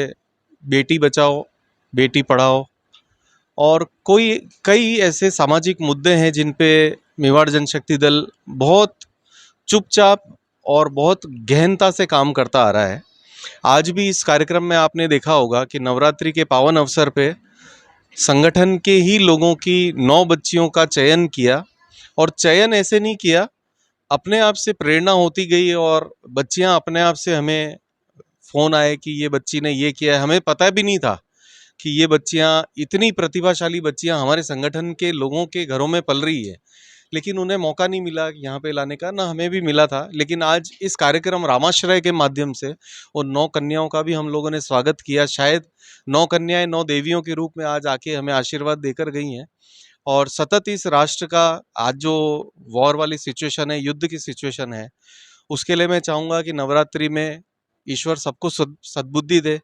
बेटी बचाओ बेटी पढ़ाओ और कई ऐसे सामाजिक मुद्दे हैं जिन पे मेवाड़ जनशक्ति दल बहुत चुपचाप और बहुत गहनता से काम करता आ रहा है। आज भी इस कार्यक्रम में आपने देखा होगा कि नवरात्रि के पावन अवसर पे संगठन के ही लोगों की 9 बच्चियों का चयन किया। और चयन ऐसे नहीं किया, अपने आप से प्रेरणा होती गई और बच्चियां अपने आप से हमें फ़ोन आए कि ये बच्ची ने ये किया है। हमें पता भी नहीं था कि ये बच्चियां, इतनी प्रतिभाशाली बच्चियां हमारे संगठन के लोगों के घरों में पल रही है, लेकिन उन्हें मौका नहीं मिला यहाँ पे लाने का, ना हमें भी मिला था। लेकिन आज इस कार्यक्रम रामाश्रय के माध्यम से उन 9 कन्याओं का भी हम लोगों ने स्वागत किया। शायद 9 कन्याएं 9 देवियों के रूप में आज आके हमें आशीर्वाद देकर गई हैं। और सतत इस राष्ट्र का आज जो वॉर वाली सिचुएशन है, युद्ध की सिचुएशन है, उसके लिए मैं चाहूँगा कि नवरात्रि में ईश्वर सबको सद्बुद्धि दे,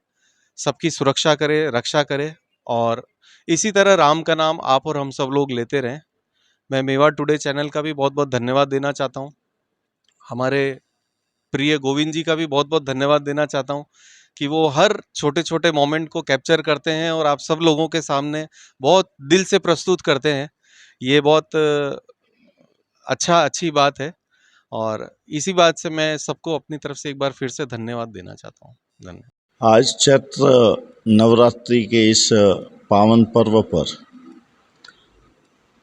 सबकी सुरक्षा करे, रक्षा करे और इसी तरह राम का नाम आप और हम सब लोग लेते रहें। मैं मेवाड़ टुडे चैनल का भी बहुत बहुत धन्यवाद देना चाहता हूँ। हमारे प्रिय गोविंद जी का भी बहुत बहुत धन्यवाद देना चाहता हूँ कि वो हर छोटे छोटे मोमेंट को कैप्चर करते हैं और आप सब लोगों के सामने बहुत दिल से प्रस्तुत करते हैं। ये बहुत अच्छी बात है और इसी बात से मैं सबको अपनी तरफ से एक बार फिर से धन्यवाद देना चाहता हूँ। धन्यवाद। आज चैत्र नवरात्रि के इस पावन पर्व पर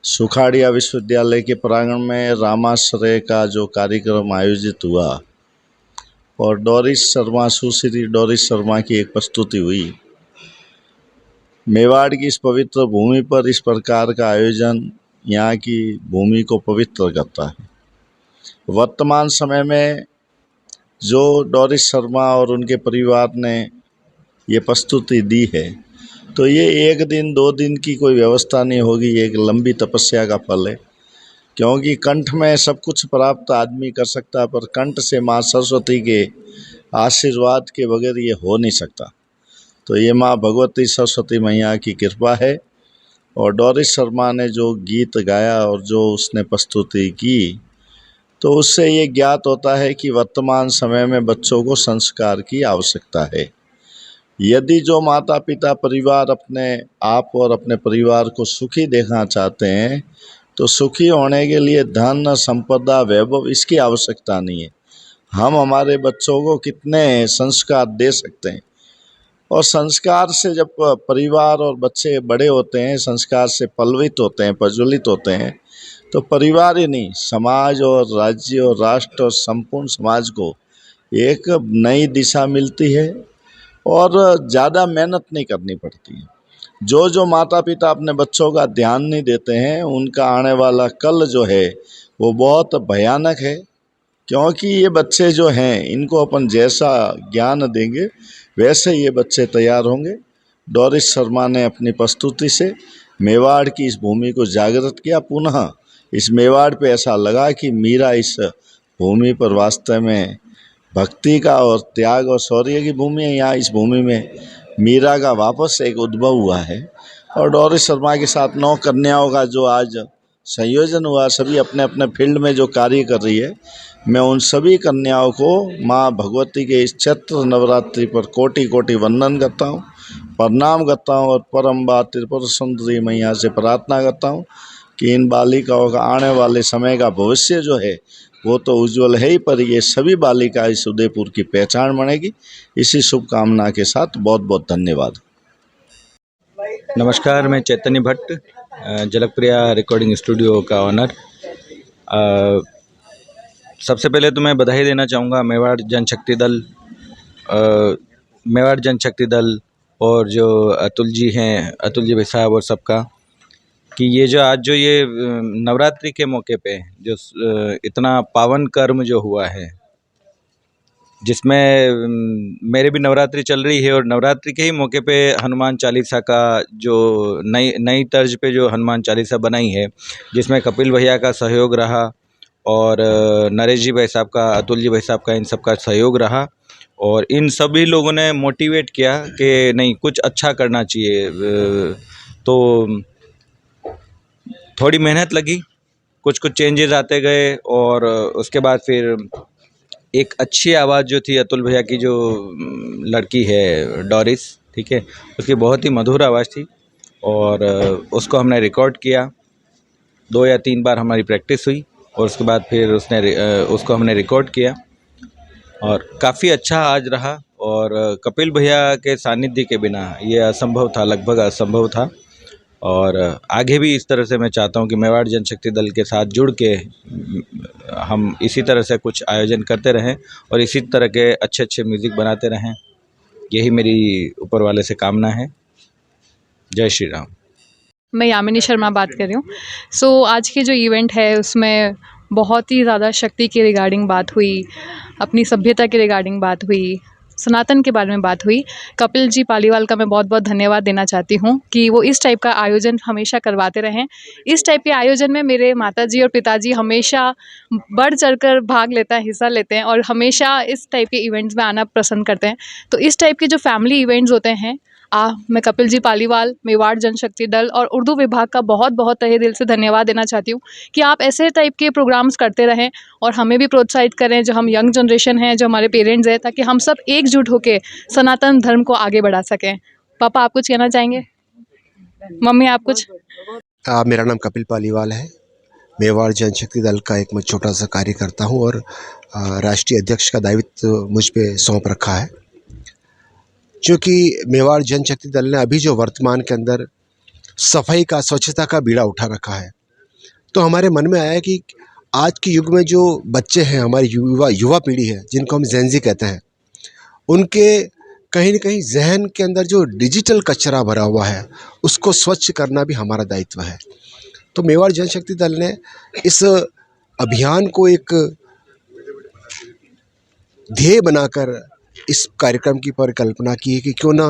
सुखाड़िया विश्वविद्यालय के प्रांगण में रामाश्रय का जो कार्यक्रम आयोजित हुआ और डोरिस शर्मा, सुश्री डोरिस शर्मा की एक प्रस्तुति हुई। मेवाड़ की इस पवित्र भूमि पर इस प्रकार का आयोजन यहाँ की भूमि को पवित्र करता है। वर्तमान समय में जो डोरिस शर्मा और उनके परिवार ने ये प्रस्तुति दी है, तो ये 1 दिन 2 दिन की कोई व्यवस्था नहीं होगी, ये एक लंबी तपस्या का फल है। क्योंकि कंठ में सब कुछ प्राप्त आदमी कर सकता है, पर कंठ से माँ सरस्वती के आशीर्वाद के बगैर ये हो नहीं सकता। तो ये माँ भगवती सरस्वती मैया की कृपा है। और डोरिस शर्मा ने जो गीत गाया और जो उसने प्रस्तुति की, तो उससे ये ज्ञात होता है कि वर्तमान समय में बच्चों को संस्कार की आवश्यकता है। यदि जो माता पिता परिवार अपने आप और अपने परिवार को सुखी देखना चाहते हैं, तो सुखी होने के लिए धन, संपदा, वैभव इसकी आवश्यकता नहीं है। हम हमारे बच्चों को कितने संस्कार दे सकते हैं। और संस्कार से जब परिवार और बच्चे बड़े होते हैं, संस्कार से पल्वित होते हैं, प्रज्वलित होते हैं, तो परिवार ही नहीं, समाज और राज्य और राष्ट्र और संपूर्ण समाज को एक नई दिशा मिलती है और ज़्यादा मेहनत नहीं करनी पड़ती है। जो माता पिता अपने बच्चों का ध्यान नहीं देते हैं, उनका आने वाला कल जो है वो बहुत भयानक है, क्योंकि ये बच्चे जो हैं इनको अपन जैसा ज्ञान देंगे वैसे ये बच्चे तैयार होंगे। डोरिस शर्मा ने अपनी प्रस्तुति से मेवाड़ की इस भूमि को जागृत किया। पुनः इस मेवाड़ पे ऐसा लगा कि मीरा इस भूमि पर वास्तव में भक्ति का और त्याग और शौर्य की भूमि है। यहाँ इस भूमि में मीरा का वापस एक उद्भव हुआ है और डोरिस शर्मा के साथ 9 कन्याओं का जो आज संयोजन हुआ, सभी अपने अपने फील्ड में जो कार्य कर रही है, मैं उन सभी कन्याओं को माँ भगवती के इस चैत्र नवरात्रि पर कोटि कोटि वंदन करता हूँ, प्रणाम करता हूँ और परम्बा त्रिपुर सुंदरी मैया से प्रार्थना करता हूँ कि इन बालिकाओं का आने वाले समय का भविष्य जो है वो तो उज्जवल है ही, पर ये सभी बालिका इस उदयपुर की पहचान बनेगी। इसी शुभकामना के साथ बहुत बहुत धन्यवाद। नमस्कार, मैं चैतन्य भट्ट, जलकप्रिया रिकॉर्डिंग स्टूडियो का ऑनर। सबसे पहले तो मैं बधाई देना चाहूँगा मेवाड़ जनशक्ति दल और जो अतुल जी हैं, अतुल जी भाई साहब और सबका, कि ये जो आज जो ये नवरात्रि के मौके पे जो इतना पावन कर्म जो हुआ है, जिसमें मेरे भी नवरात्रि चल रही है और नवरात्रि के ही मौके पे हनुमान चालीसा का जो नई तर्ज पे जो हनुमान चालीसा बनाई है, जिसमें कपिल भैया का सहयोग रहा और नरेश जी भाई साहब का, अतुल जी भाई साहब का, इन सब का सहयोग रहा और इन सभी लोगों ने मोटिवेट किया कि नहीं, कुछ अच्छा करना चाहिए। तो थोड़ी मेहनत लगी, कुछ चेंजेस आते गए और उसके बाद फिर एक अच्छी आवाज़ जो थी अतुल भैया की, जो लड़की है डोरिस, ठीक है, उसकी बहुत ही मधुर आवाज़ थी और उसको हमने रिकॉर्ड किया। 2 या 3 बार हमारी प्रैक्टिस हुई और उसके बाद फिर उसको हमने रिकॉर्ड किया और काफ़ी अच्छा आज रहा। और कपिल भैया के सानिध्य के बिना ये असंभव था, लगभग असंभव था। और आगे भी इस तरह से मैं चाहता हूं कि मेवाड़ जनशक्ति दल के साथ जुड़ के हम इसी तरह से कुछ आयोजन करते रहें और इसी तरह के अच्छे अच्छे म्यूज़िक बनाते रहें। यही मेरी ऊपर वाले से कामना है। जय श्री राम। मैं यामिनी शर्मा बात कर रही हूँ। आज की जो इवेंट है उसमें बहुत ही ज़्यादा शक्ति के रिगार्डिंग बात हुई, अपनी सभ्यता के रिगार्डिंग बात हुई, सनातन के बारे में बात हुई। कपिल जी पालीवाल का मैं बहुत बहुत धन्यवाद देना चाहती हूँ कि वो इस टाइप का आयोजन हमेशा करवाते रहें। इस टाइप के आयोजन में मेरे माताजी और पिताजी हमेशा बढ़ चढ़कर भाग लेते हैं, हिस्सा लेते हैं और हमेशा इस टाइप के इवेंट्स में आना पसंद करते हैं। तो इस टाइप के जो फैमिली इवेंट्स होते हैं, मैं कपिल जी पालीवाल, मेवाड़ जनशक्ति दल और उर्दू विभाग का बहुत बहुत तहे दिल से धन्यवाद देना चाहती हूँ कि आप ऐसे टाइप के प्रोग्राम्स करते रहें और हमें भी प्रोत्साहित करें, जो हम यंग जनरेशन हैं, जो हमारे पेरेंट्स हैं, ताकि हम सब एकजुट होकर सनातन धर्म को आगे बढ़ा सकें। पापा, आप कुछ कहना चाहेंगे? मम्मी, आप कुछ? मेरा नाम कपिल पालीवाल है। मेवाड़ जनशक्ति दल का एक मैं छोटा सा कार्य करता हूँ और राष्ट्रीय अध्यक्ष का दायित्व मुझ पे सौंप रखा है। क्योंकि मेवाड़ जनशक्ति दल ने अभी जो वर्तमान के अंदर सफाई का, स्वच्छता का बीड़ा उठा रखा है, तो हमारे मन में आया कि आज के युग में जो बच्चे हैं, हमारी युवा पीढ़ी है, जिनको हम जेनजी कहते हैं, उनके कहीं न कहीं जहन के अंदर जो डिजिटल कचरा भरा हुआ है, उसको स्वच्छ करना भी हमारा दायित्व है। तो मेवाड़ जनशक्ति दल ने इस अभियान को एक ध्येय बनाकर इस कार्यक्रम की परिकल्पना की है कि क्यों ना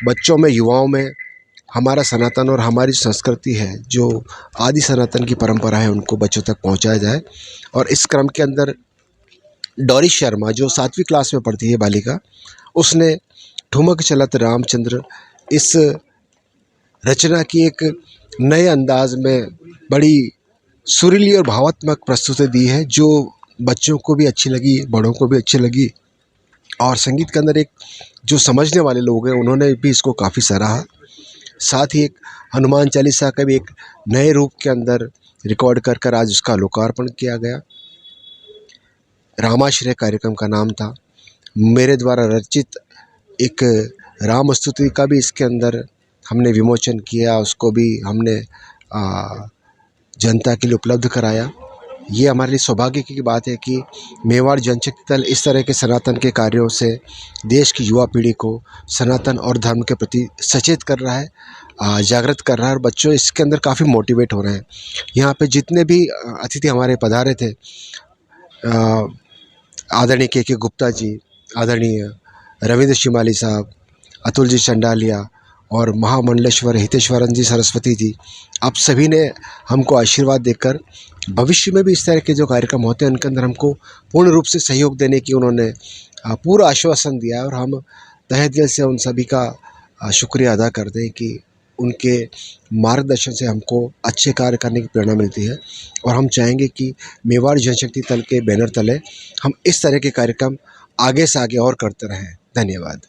बच्चों में, युवाओं में हमारा सनातन और हमारी संस्कृति है, जो आदि सनातन की परंपरा है, उनको बच्चों तक पहुंचाया जाए। और इस क्रम के अंदर डोरिस शर्मा, जो 7वीं क्लास में पढ़ती है बालिका, उसने ठुमक चलत रामचंद्र इस रचना की एक नए अंदाज में बड़ी सुरीली और भावात्मक प्रस्तुति दी है, जो बच्चों को भी अच्छी लगी, बड़ों को भी अच्छी लगी। और संगीत के अंदर एक जो समझने वाले लोग हैं, उन्होंने भी इसको काफ़ी सराहा। साथ ही एक हनुमान चालीसा का भी एक नए रूप के अंदर रिकॉर्ड कर आज उसका लोकार्पण किया गया। रामाश्रय कार्यक्रम का नाम था। मेरे द्वारा रचित एक राम स्तुति का भी इसके अंदर हमने विमोचन किया, उसको भी हमने जनता के लिए उपलब्ध कराया। ये हमारे लिए सौभाग्य की बात है कि मेवाड़ जनशक्ति दल इस तरह के सनातन के कार्यों से देश की युवा पीढ़ी को सनातन और धर्म के प्रति सचेत कर रहा है, जागृत कर रहा है, और बच्चों इसके अंदर काफ़ी मोटिवेट हो रहे हैं। यहाँ पे जितने भी अतिथि हमारे पधारे थे, आदरणीय के गुप्ता जी, आदरणीय रविंद्र शिमाली साहब, अतुल जी चंडालिया और महामंडलेश्वर हितेश्वरन जी सरस्वती जी, आप सभी ने हमको आशीर्वाद देकर भविष्य में भी इस तरह के जो कार्यक्रम होते हैं उनके अंदर हमको पूर्ण रूप से सहयोग देने की उन्होंने पूरा आश्वासन दिया है। और हम तहे दिल से उन सभी का शुक्रिया अदा करते हैं कि उनके मार्गदर्शन से हमको अच्छे कार्य करने की प्रेरणा मिलती है। और हम चाहेंगे कि मेवाड़ जनशक्ति दल के बैनर तले हम इस तरह के कार्यक्रम आगे से आगे और करते रहें। धन्यवाद।